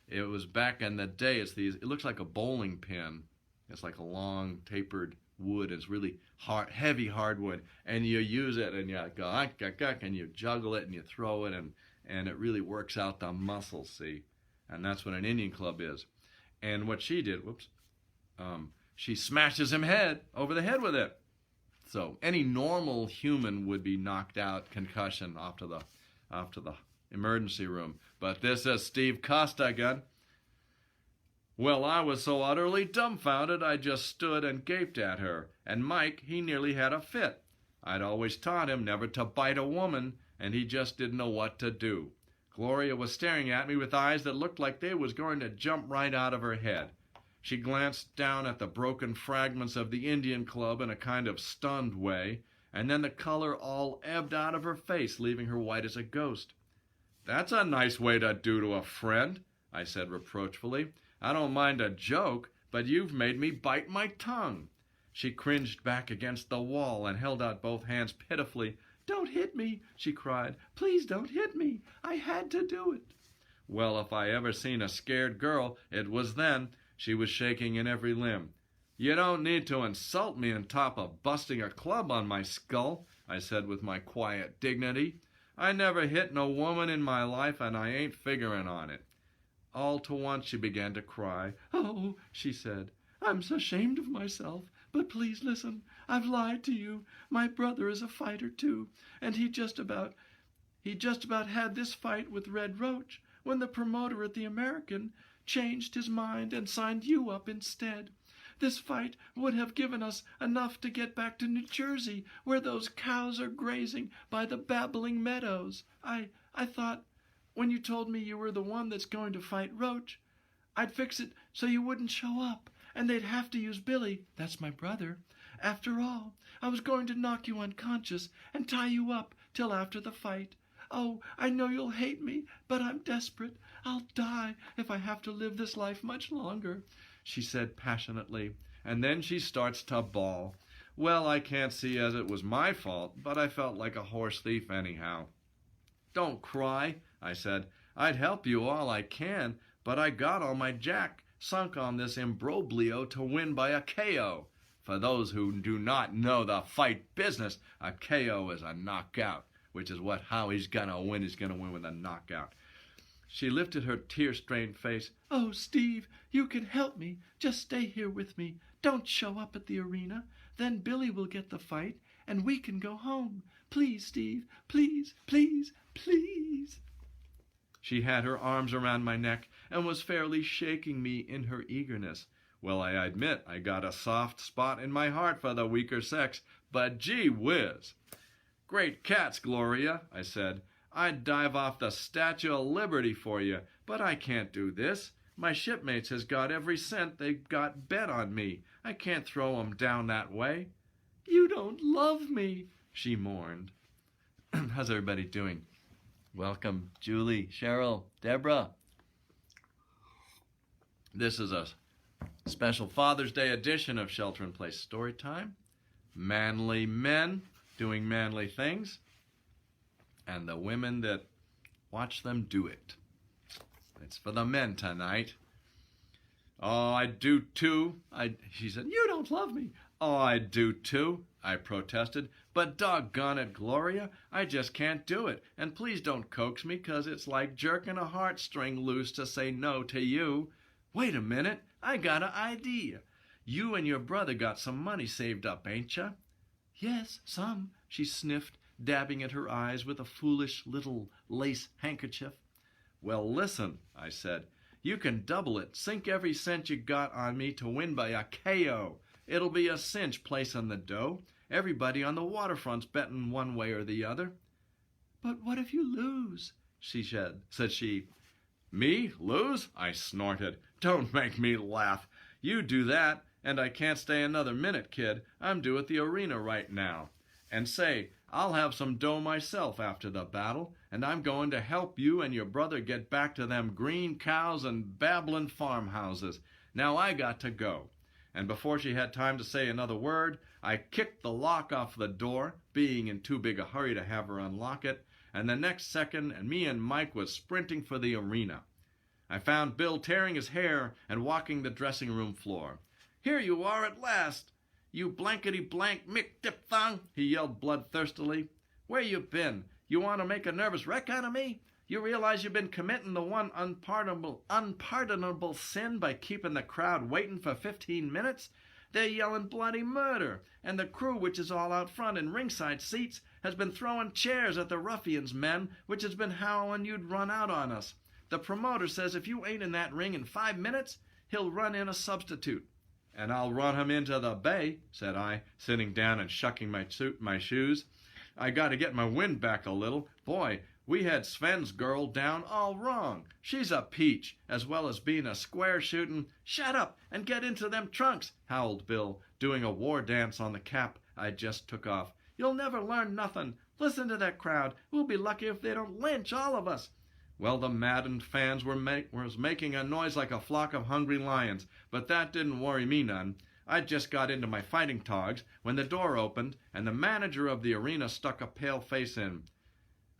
It was back in the day. It looks like a bowling pin. It's like a long tapered wood. It's really hard, heavy hardwood, and you use it and you go and you juggle it and you throw it, and it really works out the muscles. See, and that's what an Indian club is. And what she did, she smashes him over the head with it. So any normal human would be knocked out, concussion, off to the emergency room. But this is Steve Costa again. Well, I was so utterly dumbfounded I just stood and gaped at her, and Mike, he nearly had a fit. I'd always taught him never to bite a woman, and he just didn't know what to do. Gloria was staring at me with eyes that looked like they was going to jump right out of her head. She glanced down at the broken fragments of the Indian club in a kind of stunned way, and then the color all ebbed out of her face, leaving her white as a ghost. That's a nice way to do to a friend, I said reproachfully. I don't mind a joke, but you've made me bite my tongue. She cringed back against the wall and held out both hands pitifully. Don't hit me, she cried. Please don't hit me. I had to do it. Well, if I ever seen a scared girl, it was then. She was shaking in every limb. You don't need to insult me on top of busting a club on my skull, I said with my quiet dignity. I never hit no woman in my life, and I ain't figuring on it. All to once she began to cry. Oh, she said, I'm so ashamed of myself, but please listen. I've lied to you. My brother is a fighter too, and he just about had this fight with Red Roach when the promoter at the American changed his mind and signed you up instead. This fight would have given us enough to get back to New Jersey, where those cows are grazing by the babbling meadows. I thought, when you told me you were the one that's going to fight Roach, I'd fix it so you wouldn't show up. and they'd have to use Billy, that's my brother. After all, I was going to knock you unconscious and tie you up till after the fight. Oh, I know you'll hate me, but I'm desperate. I'll die if I have to live this life much longer," she said passionately, and then she starts to bawl. Well, I can't see as it was my fault, but I felt like a horse thief anyhow. "Don't cry," I said. "I'd help you all I can, but I got all my jack sunk on this imbroglio to win by a KO. For those who do not know the fight business, a KO is a knockout, which is how he's gonna win. He's gonna win with a knockout." She lifted her tear-stained face. "Oh, Steve, you can help me. Just stay here with me. Don't show up at the arena. Then Billy will get the fight, and we can go home. Please, Steve, please, please, please." She had her arms around my neck and was fairly shaking me in her eagerness. Well, I admit I got a soft spot in my heart for the weaker sex, but gee whiz. "Great cats, Gloria," I said. "I'd dive off the Statue of Liberty for you, but I can't do this. My shipmates has got every cent they've got bet on me. I can't throw 'em down that way." "You don't love me," she mourned. How's everybody doing? Welcome, Julie, Cheryl, Deborah. This is a special Father's Day edition of Shelter in Place Storytime. Manly men doing manly things, and the women that watch them do it. It's for the men tonight. "Oh, I do too." She said, "You don't love me." "Oh, I do too," I protested. "But doggone it, Gloria, I just can't do it. And please don't coax me, 'cause it's like jerking a heartstring loose to say no to you. Wait a minute, I got an idea. You and your brother got some money saved up, ain't ya?" "Yes, some," she sniffed, dabbing at her eyes with a foolish little lace handkerchief. "Well, listen," I said. "You can double it, sink every cent you got on me to win by a KO. It'll be a cinch placing the dough. Everybody on the waterfront's betting one way or the other." "But what if you lose?" said she. "Me lose?" I snorted. "Don't make me laugh. You do that, and I can't stay another minute, kid. I'm due at the arena right now. And say, I'll have some dough myself after the battle, and I'm going to help you and your brother get back to them green cows and babblin' farmhouses. Now I got to go." And before she had time to say another word, I kicked the lock off the door, being in too big a hurry to have her unlock it, and the next second me and Mike was sprinting for the arena. I found Bill tearing his hair and walking the dressing room floor. "Here you are at last, you blankety-blank Mick Diphthong," he yelled bloodthirstily. "Where you been? You want to make a nervous wreck out of me? You realize you've been committing the one unpardonable sin by keeping the crowd waiting for 15 minutes? They're yelling bloody murder, and the crew, which is all out front in ringside seats, has been throwing chairs at the ruffians' men, which has been howling you'd run out on us. The promoter says if you ain't in that ring in 5 minutes, he'll run in a substitute." "And I'll run him into the bay," said I, sitting down and shucking my shoes. "I got to get my wind back a little. Boy, we had Sven's girl down all wrong. She's a peach, as well as being a square-shooting—" "Shut up and get into them trunks," howled Bill, doing a war dance on the cap I just took off. "You'll never learn nothing. Listen to that crowd. We'll be lucky if they don't lynch all of us." Well, the maddened fans was making a noise like a flock of hungry lions, but that didn't worry me none. I'd just got into my fighting togs when the door opened and the manager of the arena stuck a pale face in.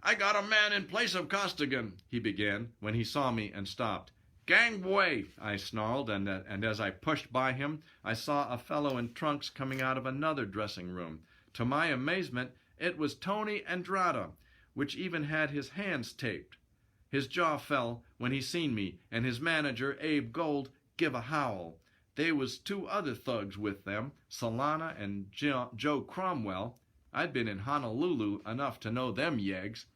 "I got a man in place of Costigan," he began, when he saw me and stopped. "Gangway," I snarled, and as I pushed by him, I saw a fellow in trunks coming out of another dressing room. To my amazement, it was Tony Andrada, which even had his hands taped. His jaw fell when he seen me, and his manager, Abe Gold, give a howl. They was 2 other thugs with them, Solana and Joe Cromwell. I'd been in Honolulu enough to know them yeggs.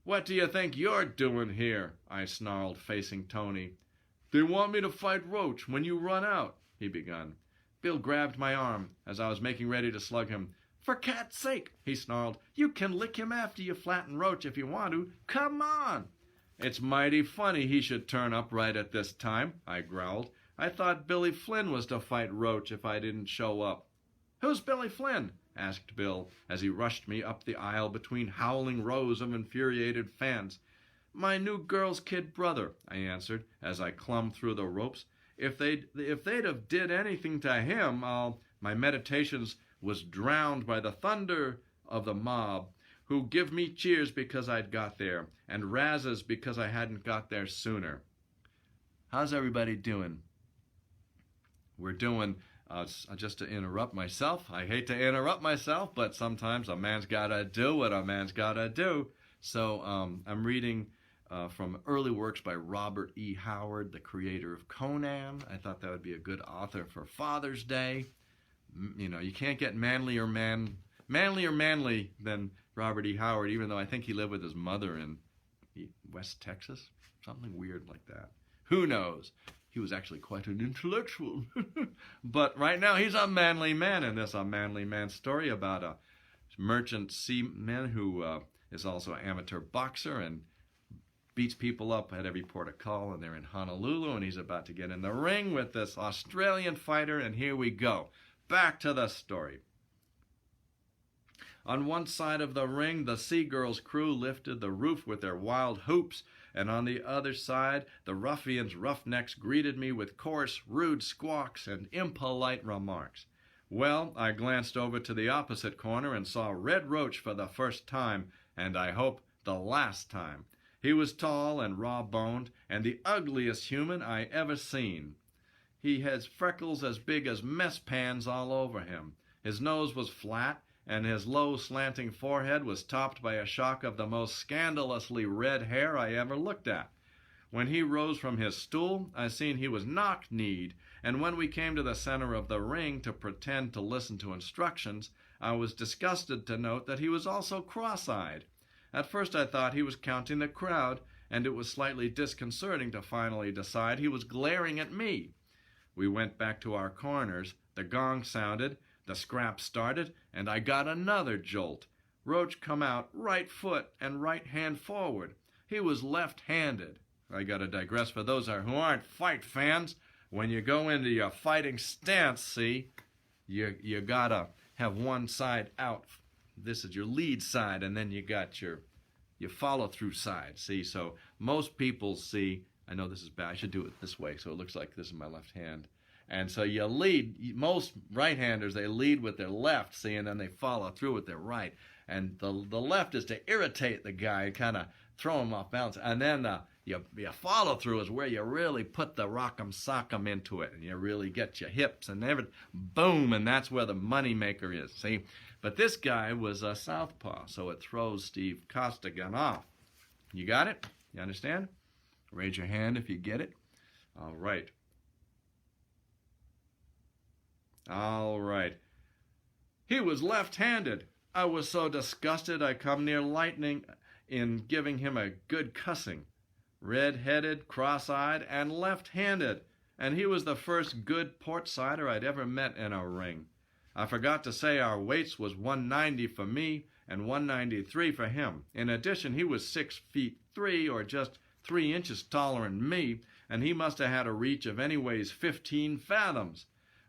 "What do you think you're doing here?" I snarled, facing Tony. "They want me to fight Roach when you run out," he begun. Bill grabbed my arm as I was making ready to slug him. "For cat's sake," he snarled, "you can lick him after you flatten Roach if you want to. Come on!" "It's mighty funny he should turn up right at this time," I growled. I thought Billy Flynn was to fight Roach if I didn't show up." "Who's Billy Flynn?" asked Bill, as he rushed me up the aisle between howling rows of infuriated fans. "My new girl's kid brother," I answered, as I clumb through the ropes. If they'd have did anything to him, My meditations was drowned by the thunder of the mob, who give me cheers because I'd got there, and razzes because I hadn't got there sooner. How's everybody doing? We're doing, just to interrupt myself, I hate to interrupt myself, but sometimes a man's got to do what a man's got to do. So I'm reading from early works by Robert E. Howard, the creator of Conan. I thought that would be a good author for Father's Day. You know, you can't get manlier than Robert E. Howard, even though I think he lived with his mother in West Texas, something weird like that. Who knows? He was actually quite an intellectual. But right now he's a manly man, and this a manly man story about a merchant seaman who is also an amateur boxer and beats people up at every port of call, and they're in Honolulu, and he's about to get in the ring with this Australian fighter, and here we go. Back to the story. On one side of the ring, the Sea Girl's crew lifted the roof with their wild hoops, and on the other side, the ruffians' roughnecks greeted me with coarse, rude squawks and impolite remarks. Well, I glanced over to the opposite corner and saw Red Roach for the first time, and I hope the last time. He was tall and raw-boned, and the ugliest human I ever seen. He has freckles as big as mess pans all over him. His nose was flat, and his low, slanting forehead was topped by a shock of the most scandalously red hair I ever looked at. When he rose from his stool, I seen he was knock-kneed, and when we came to the center of the ring to pretend to listen to instructions, I was disgusted to note that he was also cross-eyed. At first I thought he was counting the crowd, and it was slightly disconcerting to finally decide he was glaring at me. We went back to our corners, the gong sounded, the scrap started, and I got another jolt. Roach come out right foot and right hand forward. He was left-handed. I gotta digress for those who aren't fight fans. When you go into your fighting stance, see, you gotta have one side out. This is your lead side, and then you got your follow-through side, see? So most people see, I know this is bad, I should do it this way so it looks like this is my left hand. And so you lead, most right-handers, they lead with their left, see, and then they follow through with their right. And the left is to irritate the guy, kind of throw him off balance. And then your follow-through is where you really put the rock'em sock'em into it, and you really get your hips and everything, boom, and that's where the money maker is, see? But this guy was a southpaw, so it throws Steve Costigan off. You got it? You understand? Raise your hand if you get it. All right. All right. He was left-handed. I was so disgusted I come near lightning in giving him a good cussing. Red-headed, cross-eyed, and left-handed. And he was the first good port-sider I'd ever met in a ring. I forgot to say our weights was 190 for me and 193 for him. In addition, he was 6'3", or just 3 inches taller than me, and he must have had a reach of anyways 15 fathoms.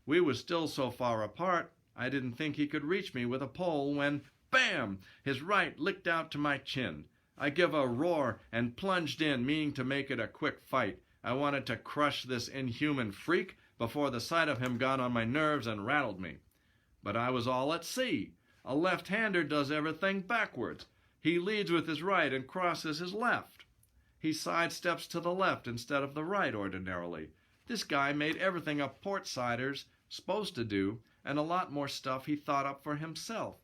We were still so far apart, I didn't think he could reach me with a pole when, bam, his right licked out to my chin. I give a roar and plunged in, meaning to make it a quick fight. I wanted to crush this inhuman freak before the sight of him got on my nerves and rattled me. But I was all at sea. A left-hander does everything backwards. He leads with his right and crosses his left. He sidesteps to the left instead of the right ordinarily. This guy made everything a port-sider's supposed to do, and a lot more stuff he thought up for himself.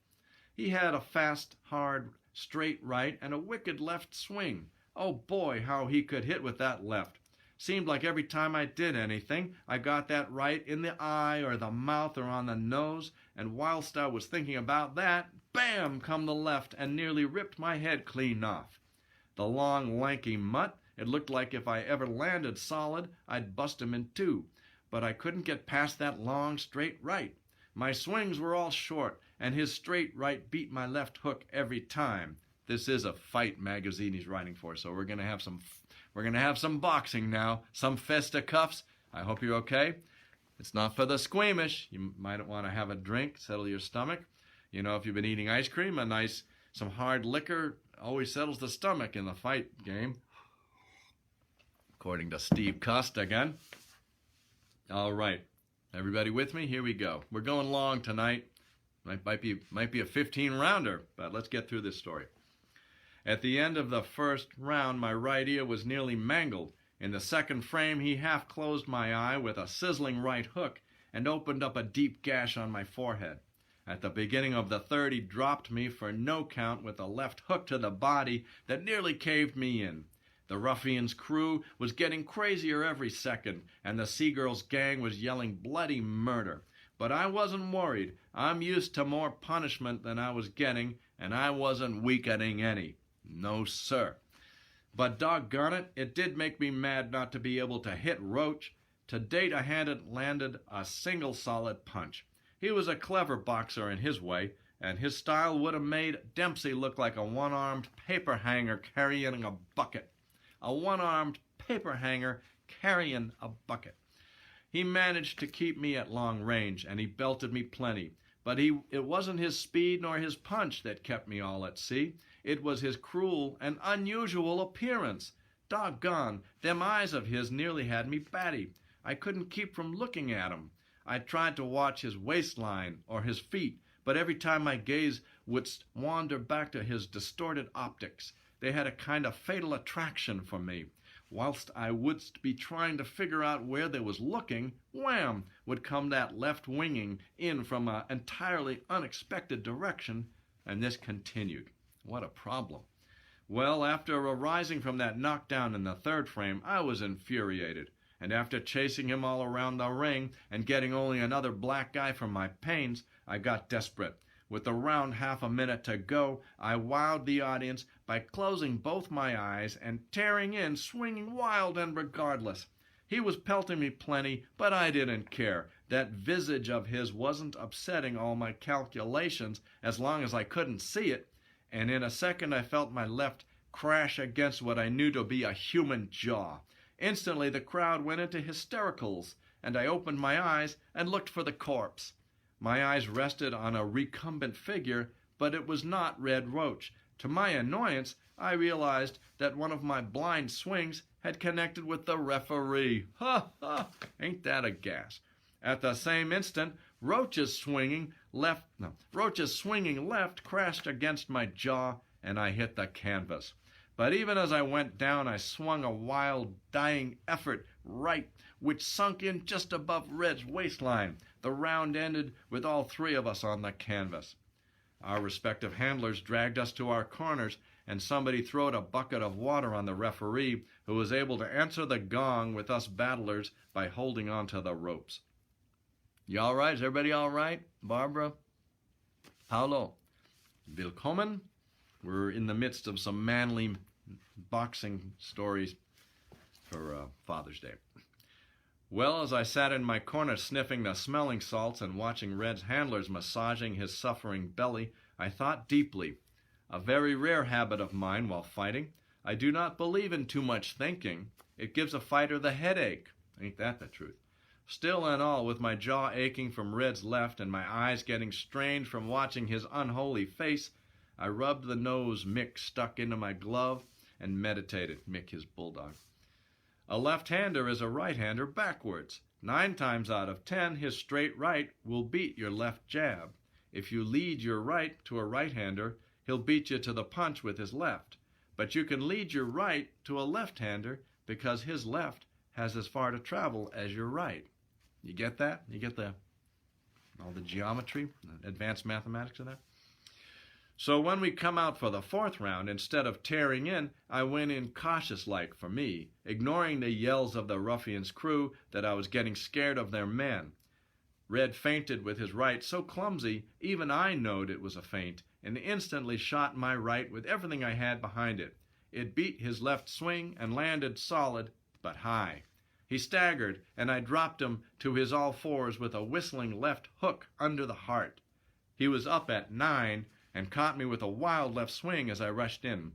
He had a fast, hard, straight right and a wicked left swing. Oh boy, how he could hit with that left. Seemed like every time I did anything, I got that right in the eye or the mouth or on the nose, and whilst I was thinking about that, bam, come the left and nearly ripped my head clean off. The long, lanky mutt, it looked like if I ever landed solid, I'd bust him in two. But I couldn't get past that long, straight right. My swings were all short, and his straight right beat my left hook every time. This is a fight magazine he's writing for, so we're gonna have some boxing now, some fisticuffs. I hope you're okay. It's not for the squeamish. You might want to have a drink, settle your stomach. You know, if you've been eating ice cream, some hard liquor always settles the stomach in the fight game. According to Steve Cust again. All right. Everybody with me? Here we go. We're going long tonight. Might be a 15-rounder, but let's get through this story. At the end of the first round, my right ear was nearly mangled. In the second frame, he half closed my eye with a sizzling right hook and opened up a deep gash on my forehead. At the beginning of the third, he dropped me for no count with a left hook to the body that nearly caved me in. The ruffian's crew was getting crazier every second, and the Seagirls gang was yelling bloody murder. But I wasn't worried. I'm used to more punishment than I was getting, and I wasn't weakening any. No, sir. But doggone it, it did make me mad not to be able to hit Roach. To date, I hadn't landed a single solid punch. He was a clever boxer in his way, and his style would have made Dempsey look like a one-armed paper hanger carrying a bucket. A one-armed paper hanger carrying a bucket. He managed to keep me at long range, and he belted me plenty. But it wasn't his speed nor his punch that kept me all at sea. It was his cruel and unusual appearance. Doggone, them eyes of his nearly had me batty. I couldn't keep from looking at him. I tried to watch his waistline or his feet, but every time my gaze would wander back to his distorted optics. They had a kind of fatal attraction for me. Whilst I would be trying to figure out where they was looking, wham, would come that left winging in from an entirely unexpected direction, and this continued. What a problem. Well, after arising from that knockdown in the third frame, I was infuriated, and after chasing him all around the ring and getting only another black eye from my pains, I got desperate. With around half a minute to go, I wowed the audience by closing both my eyes and tearing in, swinging wild and regardless. He was pelting me plenty, but I didn't care. That visage of his wasn't upsetting all my calculations as long as I couldn't see it, and in a second I felt my left crash against what I knew to be a human jaw. Instantly the crowd went into hystericals, and I opened my eyes and looked for the corpse. My eyes rested on a recumbent figure, but it was not Red Roach. To my annoyance, I realized that one of my blind swings had connected with the referee. Ha ha! Ain't that a gas? At the same instant, Roach's swinging left crashed against my jaw, and I hit the canvas. But even as I went down, I swung a wild, dying effort right, which sunk in just above Red's waistline. The round ended with all three of us on the canvas. Our respective handlers dragged us to our corners, and somebody throwed a bucket of water on the referee, who was able to answer the gong with us battlers by holding on to the ropes. You all right? Is everybody all right? Barbara? Paulo? Willkommen? We're in the midst of some manly boxing stories for Father's Day. Well, as I sat in my corner sniffing the smelling salts and watching Red's handlers massaging his suffering belly, I thought deeply. A very rare habit of mine while fighting. I do not believe in too much thinking. It gives a fighter the headache. Ain't that the truth? Still and all, with my jaw aching from Red's left and my eyes getting strained from watching his unholy face, I rubbed the nose Mick stuck into my glove and meditated. Mick, his bulldog. A left-hander is a right-hander backwards. 9 times out of 10, his straight right will beat your left jab. If you lead your right to a right-hander, he'll beat you to the punch with his left. But you can lead your right to a left-hander because his left has as far to travel as your right. You get that? You get all the geometry, advanced mathematics in that? So when we come out for the 4th round, instead of tearing in, I went in cautious-like for me, ignoring the yells of the ruffian's crew that I was getting scared of their men. Red feinted with his right so clumsy, even I knowed it was a feint, and instantly shot my right with everything I had behind it. It beat his left swing and landed solid, but high. He staggered, and I dropped him to his all fours with a whistling left hook under the heart. He was up at 9, and caught me with a wild left swing as I rushed in.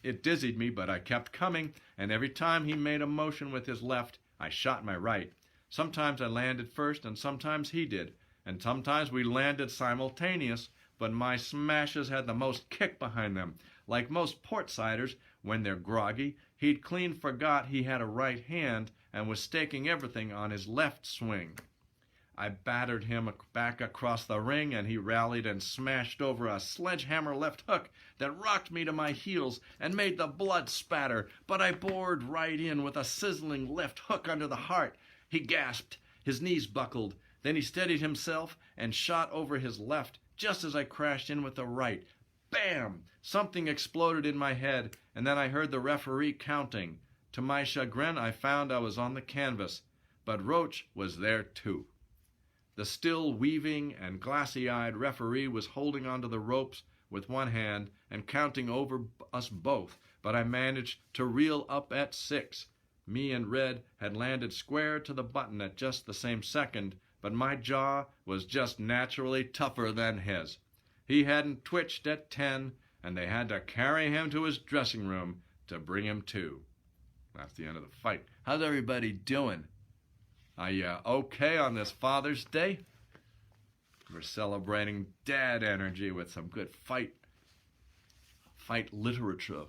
It dizzied me, but I kept coming, and every time he made a motion with his left, I shot my right. Sometimes I landed first and sometimes he did, and sometimes we landed simultaneous, but my smashes had the most kick behind them. Like most port-siders, when they're groggy, he'd clean forgot he had a right hand and was staking everything on his left swing. I battered him back across the ring, and he rallied and smashed over a sledgehammer left hook that rocked me to my heels and made the blood spatter, but I bored right in with a sizzling left hook under the heart. He gasped, his knees buckled, then he steadied himself and shot over his left just as I crashed in with the right. Bam! Something exploded in my head, and then I heard the referee counting. To my chagrin, I found I was on the canvas, but Roach was there too. The still weaving and glassy-eyed referee was holding onto the ropes with one hand and counting over us both, but I managed to reel up at 6. Me and Red had landed square to the button at just the same second, but my jaw was just naturally tougher than his. He hadn't twitched at 10, and they had to carry him to his dressing room to bring him to. That's the end of the fight. How's everybody doing? Are you okay on this Father's Day? We're celebrating dad energy with some good fight literature.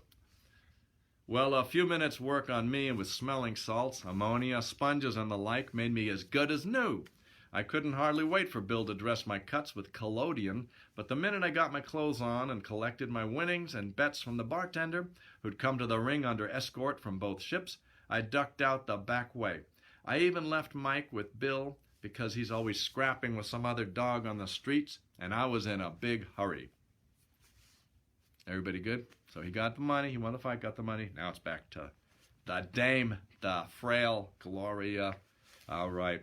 Well, a few minutes work on me and with smelling salts, ammonia, sponges, and the like made me as good as new. I couldn't hardly wait for Bill to dress my cuts with collodion, but the minute I got my clothes on and collected my winnings and bets from the bartender, who'd come to the ring under escort from both ships, I ducked out the back way. I even left Mike with Bill because he's always scrapping with some other dog on the streets, and I was in a big hurry. Everybody good? So he got the money, he won the fight, got the money. Now it's back to the dame, the frail Gloria. All right.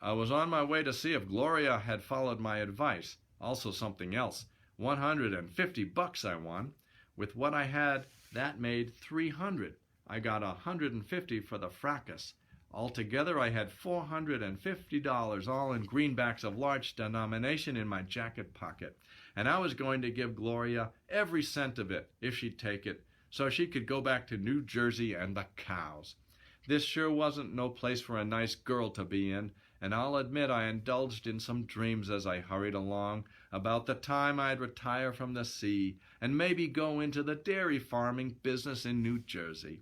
I was on my way to see if Gloria had followed my advice. Also something else. $150 I won. With what I had, that made $300. I got $150 for the fracas. Altogether, I had $450, all in greenbacks of large denomination in my jacket pocket. And I was going to give Gloria every cent of it, if she'd take it, so she could go back to New Jersey and the cows. This sure wasn't no place for a nice girl to be in, and I'll admit I indulged in some dreams as I hurried along about the time I'd retire from the sea and maybe go into the dairy farming business in New Jersey.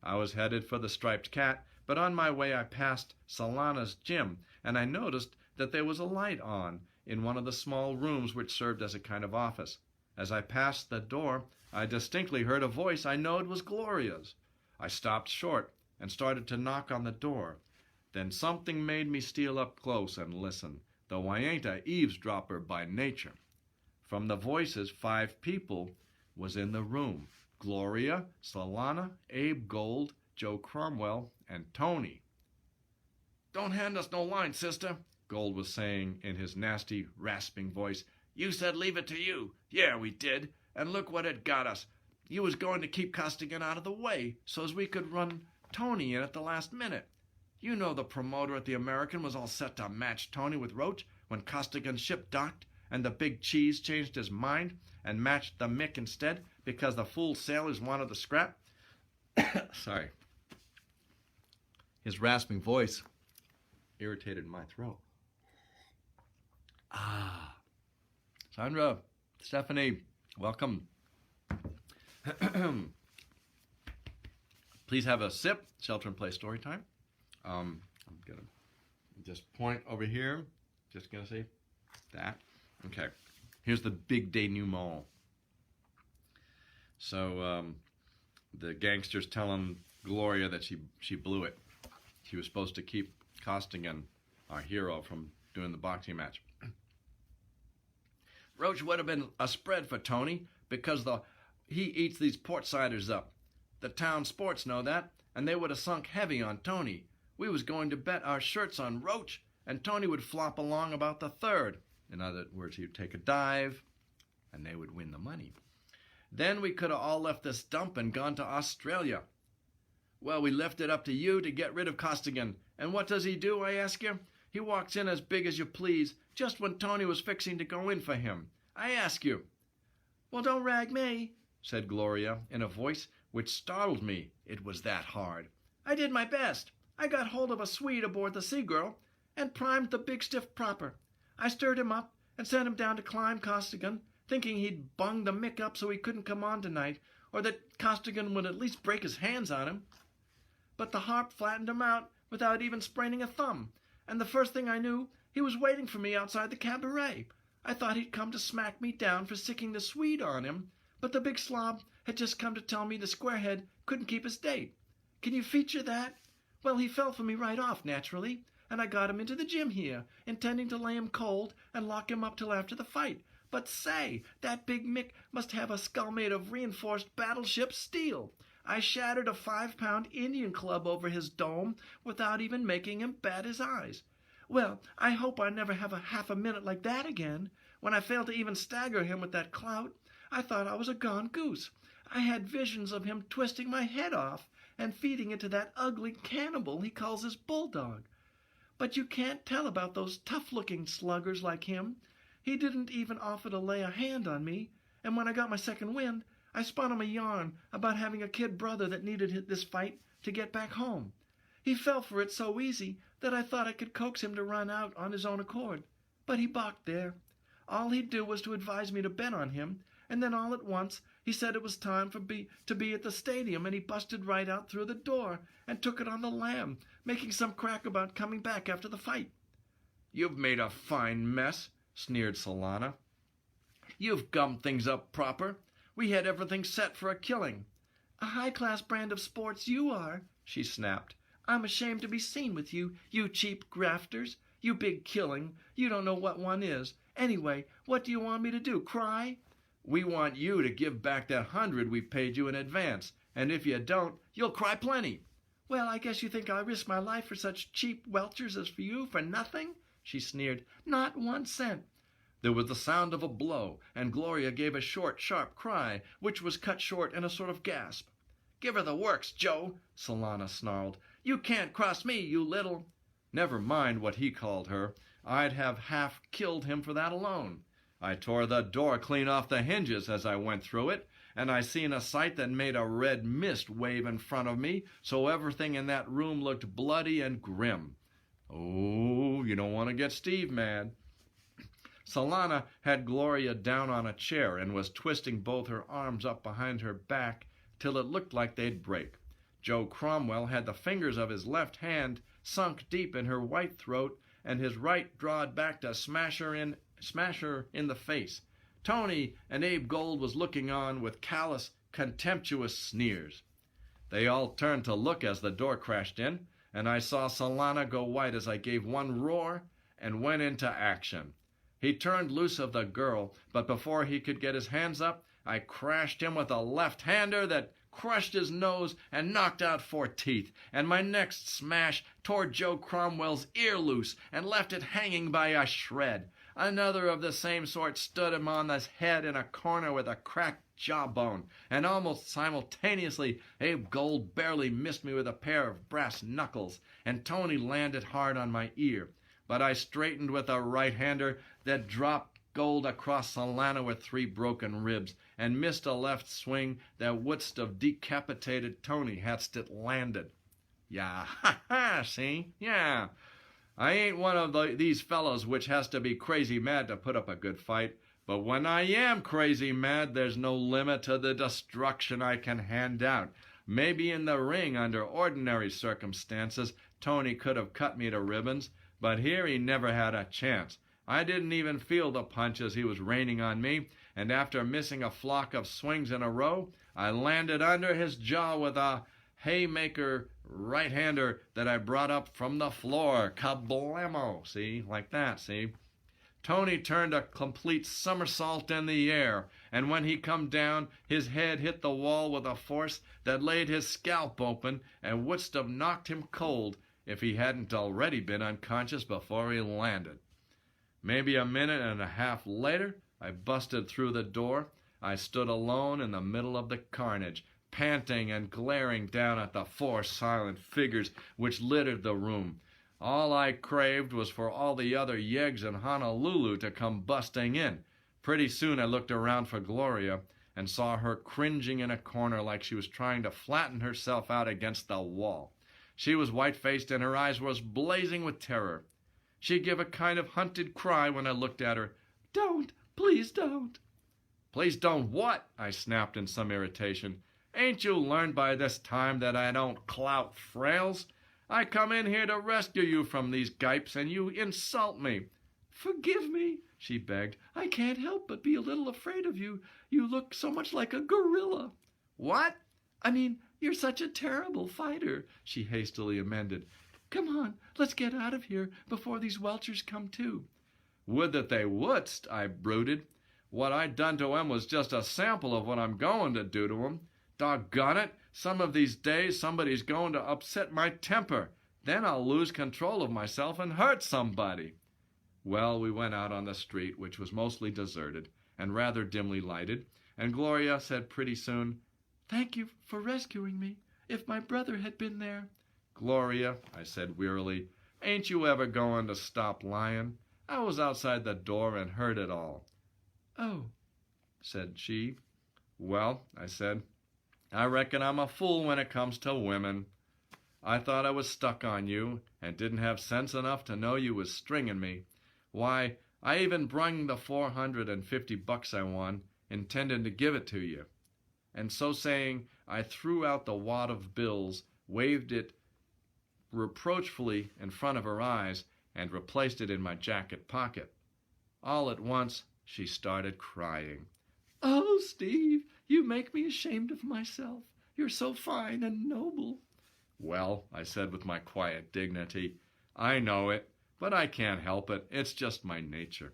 I was headed for the Striped Cat, but on my way I passed Solana's gym, and I noticed that there was a light on in one of the small rooms which served as a kind of office. As I passed the door, I distinctly heard a voice I knowed was Gloria's. I stopped short and started to knock on the door. Then something made me steal up close and listen, though I ain't a eavesdropper by nature. From the voices, 5 people was in the room. Gloria, Solana, Abe Gold, Joe Cromwell, and Tony. "Don't hand us no line, sister," Gold was saying in his nasty, rasping voice. "You said leave it to you. Yeah, we did. And look what it got us. You was going to keep Costigan out of the way so's we could run Tony in at the last minute. You know the promoter at the American was all set to match Tony with Roach when Costigan's ship docked and the big cheese changed his mind and matched the Mick instead because the fool sailors wanted the scrap." Sorry. His rasping voice irritated my throat. Sandra, Stephanie, welcome. Please have a sip. Shelter in Place story time. I'm going to just point over here. Just going to say that. Okay. Here's the big denouement. So the gangsters telling Gloria that she blew it. She was supposed to keep Costigan, our hero, from doing the boxing match. Roach would have been a spread for Tony because he eats these port-siders up. The town sports know that, and they would have sunk heavy on Tony. We was going to bet our shirts on Roach, and Tony would flop along about the third. In other words, he'd take a dive, and they would win the money. Then we could have all left this dump and gone to Australia. Well, we left it up to you to get rid of Costigan. And what does he do, I ask you? He walks in as big as you please, just when Tony was fixing to go in for him. I ask you. Well, don't rag me, said Gloria, in a voice which startled me. It was that hard. I did my best. I got hold of a Swede aboard the Sea Girl and primed the big stiff proper. I stirred him up and sent him down to climb Costigan, thinking he'd bung the mick up so he couldn't come on tonight, or that Costigan would at least break his hands on him. But the harp flattened him out without even spraining a thumb, and the first thing I knew, he was waiting for me outside the cabaret. I thought he'd come to smack me down for sicking the Swede on him, but the big slob had just come to tell me the squarehead couldn't keep his date. Can you feature that? Well, he fell for me right off, naturally, and I got him into the gym here, intending to lay him cold and lock him up till after the fight. But say, that big Mick must have a skull made of reinforced battleship steel. I shattered a 5-pound Indian club over his dome without even making him bat his eyes. Well, I hope I never have a half a minute like that again. When I failed to even stagger him with that clout, I thought I was a gone goose. I had visions of him twisting my head off and feeding it to that ugly cannibal he calls his bulldog. But you can't tell about those tough-looking sluggers like him. He didn't even offer to lay a hand on me, and when I got my second wind, I spun him a yarn about having a kid brother that needed this fight to get back home. He fell for it so easy that I thought I could coax him to run out on his own accord. But he balked there. All he'd do was to advise me to bet on him, and then all at once he said it was time to be at the stadium, and he busted right out through the door and took it on the lam, making some crack about coming back after the fight. "You've made a fine mess," sneered Solana. "You've gummed things up proper. We had everything set for a killing." "A high-class brand of sports you are," she snapped. "I'm ashamed to be seen with you, you cheap grafters. You big killing. You don't know what one is. Anyway, what do you want me to do, cry?" "We want you to give back that 100 we paid you in advance, and if you don't, you'll cry plenty." "Well, I guess you think I'll risk my life for such cheap welchers as for you for nothing?" she sneered. "Not 1 cent." There was the sound of a blow, and Gloria gave a short, sharp cry, which was cut short in a sort of gasp. "Give her the works, Joe," Solana snarled. "You can't cross me, you little—" Never mind what he called her. I'd have half killed him for that alone. I tore the door clean off the hinges as I went through it, and I seen a sight that made a red mist wave in front of me, so everything in that room looked bloody and grim. Oh, you don't want to get Steve mad. Solana had Gloria down on a chair and was twisting both her arms up behind her back till it looked like they'd break. Joe Cromwell had the fingers of his left hand sunk deep in her white throat and his right drawed back to smash her in the face. Tony and Abe Gold was looking on with callous, contemptuous sneers. They all turned to look as the door crashed in, and I saw Solana go white as I gave one roar and went into action. He turned loose of the girl, but before he could get his hands up, I crashed him with a left-hander that crushed his nose and knocked out 4 teeth, and my next smash tore Joe Cromwell's ear loose and left it hanging by a shred. Another of the same sort stood him on his head in a corner with a cracked jawbone, and almost simultaneously Abe Gold barely missed me with a pair of brass knuckles, and Tony landed hard on my ear. But I straightened with a right-hander that dropped Gold across Solana with 3 broken ribs, and missed a left swing that wouldst have decapitated Tony hadst it landed. Yeah, ha, see? Yeah. I ain't one of these fellows which has to be crazy mad to put up a good fight, but when I am crazy mad, there's no limit to the destruction I can hand out. Maybe in the ring, under ordinary circumstances, Tony could have cut me to ribbons, but here he never had a chance. I didn't even feel the punches he was raining on me, and after missing a flock of swings in a row, I landed under his jaw with a haymaker right-hander that I brought up from the floor. Kablamo! See? Like that, see? Tony turned a complete somersault in the air, and when he come down, his head hit the wall with a force that laid his scalp open and wouldst have knocked him cold if he hadn't already been unconscious before he landed. Maybe a minute and a half later, I busted through the door. I stood alone in the middle of the carnage, panting and glaring down at the 4 silent figures which littered the room. All I craved was for all the other yeggs in Honolulu to come busting in. Pretty soon I looked around for Gloria and saw her cringing in a corner like she was trying to flatten herself out against the wall. She was white-faced and her eyes was blazing with terror. She gave a kind of hunted cry when I looked at her. "Don't! Please don't!" "Please don't what?" I snapped in some irritation. "Ain't you learned by this time that I don't clout frails? I come in here to rescue you from these gipes, and you insult me." "Forgive me," she begged. "I can't help but be a little afraid of you. You look so much like a gorilla." "What?" "I mean, you're such a terrible fighter," she hastily amended. "Come on, let's get out of here before these welchers come too." "Would that they wouldst," I brooded. "What I done to 'em was just a sample of what I'm going to do to 'em. Doggone it, some of these days somebody's going to upset my temper. Then I'll lose control of myself and hurt somebody." Well, we went out on the street, which was mostly deserted and rather dimly lighted, and Gloria said pretty soon, "Thank you for rescuing me. If my brother had been there—" "Gloria," I said wearily, "ain't you ever going to stop lying? I was outside the door and heard it all." "Oh," said she. "Well," I said, "I reckon I'm a fool when it comes to women. I thought I was stuck on you and didn't have sense enough to know you was stringing me. Why, I even brung the $450 I won, intending to give it to you." And so saying, I threw out the wad of bills, waved it reproachfully in front of her eyes, and replaced it in my jacket pocket. All at once, she started crying. "Oh, Steve, you make me ashamed of myself. You're so fine and noble." "Well," I said with my quiet dignity, "I know it, but I can't help it. It's just my nature."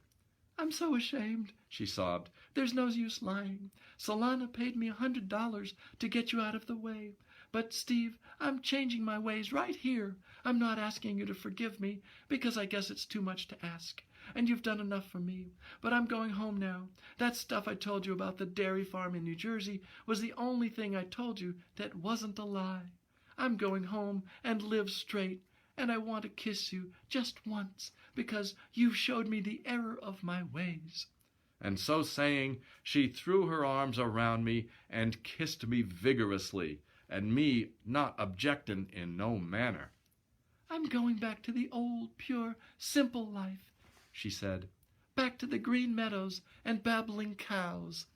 "I'm so ashamed," she sobbed. "There's no use lying. Solana paid me $100 to get you out of the way. But, Steve, I'm changing my ways right here. I'm not asking you to forgive me, because I guess it's too much to ask. And you've done enough for me. But I'm going home now. That stuff I told you about the dairy farm in New Jersey was the only thing I told you that wasn't a lie. I'm going home and live straight. And I want to kiss you just once, because you've showed me the error of my ways." And so saying, she threw her arms around me and kissed me vigorously, and me not objecting in no manner. "I'm going back to the old, pure, simple life," she said. "Back to the green meadows and babbling cows."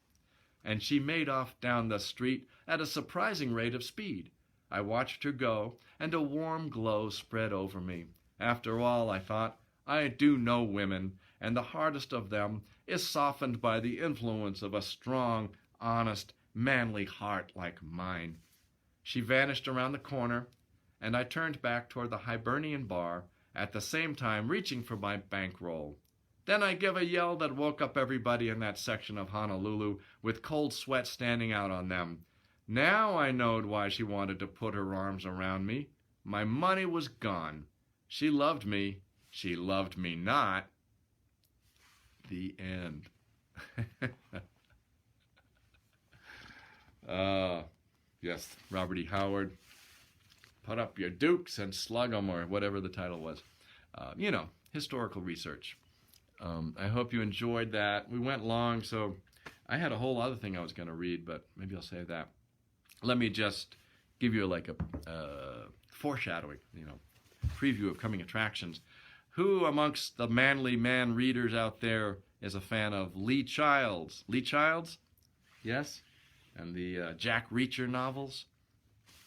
And she made off down the street at a surprising rate of speed. I watched her go, and a warm glow spread over me. After all, I thought, I do know women, and the hardest of them is softened by the influence of a strong, honest, manly heart like mine. She vanished around the corner, and I turned back toward the Hibernian bar, at the same time reaching for my bankroll. Then I gave a yell that woke up everybody in that section of Honolulu, with cold sweat standing out on them. Now I knowed why she wanted to put her arms around me. My money was gone. She loved me. She loved me not. The end. Yes, Robert E. Howard. Put up your dukes and slug 'em, or whatever the title was. Historical research. I hope you enjoyed that. We went long, so I had a whole other thing I was going to read, but maybe I'll save that. Let me just give you like a foreshadowing, preview of coming attractions. Who amongst the manly man readers out there is a fan of Lee Childs? Lee Childs? Yes? And the Jack Reacher novels?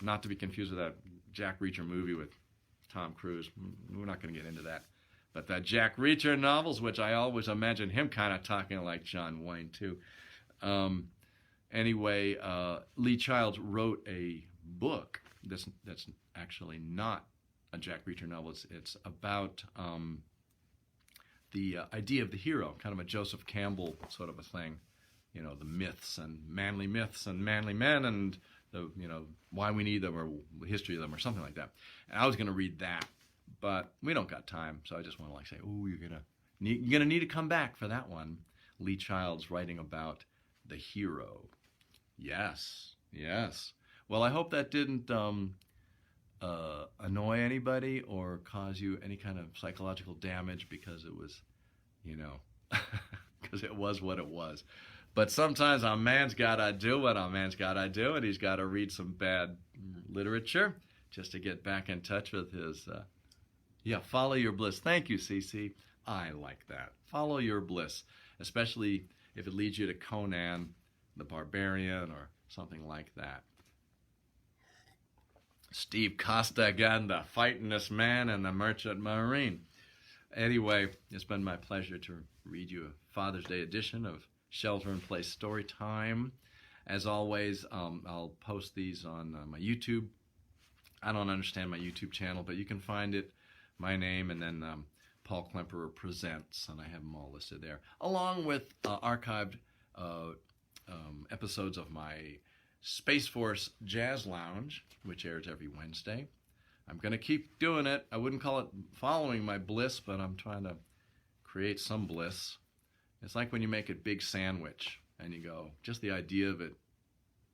Not to be confused with that Jack Reacher movie with Tom Cruise. We're not going to get into that. But the Jack Reacher novels, which I always imagine him kind of talking like John Wayne, too. Anyway, Lee Childs wrote a book that's actually not a Jack Reacher novel. It's about the idea of the hero, kind of a Joseph Campbell sort of a thing. The myths and manly men, and the why we need them, or the history of them, or something like that. And I was going to read that, but we don't got time, so I just want to say, you're gonna need to come back for that one. Lee Childs writing about the hero. Yes. Well, I hope that didn't annoy anybody or cause you any kind of psychological damage, because it was, because it was what it was. But sometimes a man's got to do what a man's got to do, and he's got to read some bad literature just to get back in touch with his, follow your bliss. Thank you, Cece. I like that. Follow your bliss, especially if it leads you to Conan the Barbarian or something like that. Steve Costa again, the fightingest man in the Merchant Marine. Anyway, it's been my pleasure to read you a Father's Day edition of Shelter in Place Storytime. As always, I'll post these on my YouTube. I don't understand my YouTube channel, but you can find it, my name, and then Paul Klemperer Presents, and I have them all listed there, along with archived episodes of my Space Force Jazz Lounge, which airs every Wednesday. I'm going to keep doing it. I wouldn't call it following my bliss, but I'm trying to create some bliss. It's like when you make a big sandwich and you go, just the idea of it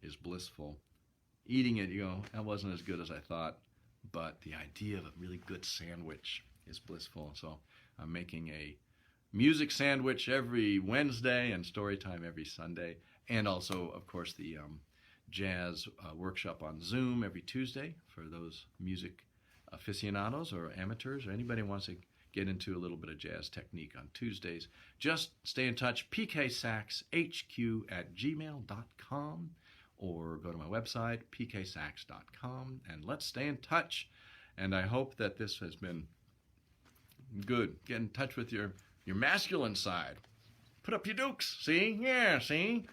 is blissful. Eating it, you go, that wasn't as good as I thought, but the idea of a really good sandwich is blissful. So I'm making a music sandwich every Wednesday and Storytime every Sunday, and also, of course, the jazz workshop on Zoom every Tuesday for those music aficionados or amateurs or anybody who wants to get into a little bit of jazz technique on Tuesdays. Just stay in touch, pksaxhq@gmail.com, or go to my website, pksax.com, and let's stay in touch. And I hope that this has been good. Get in touch with your masculine side. Put up your dukes, see? Yeah, see?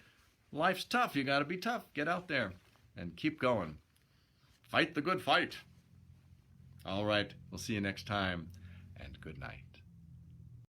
Life's tough. You got to be tough. Get out there and keep going. Fight the good fight. All right. We'll see you next time, and good night.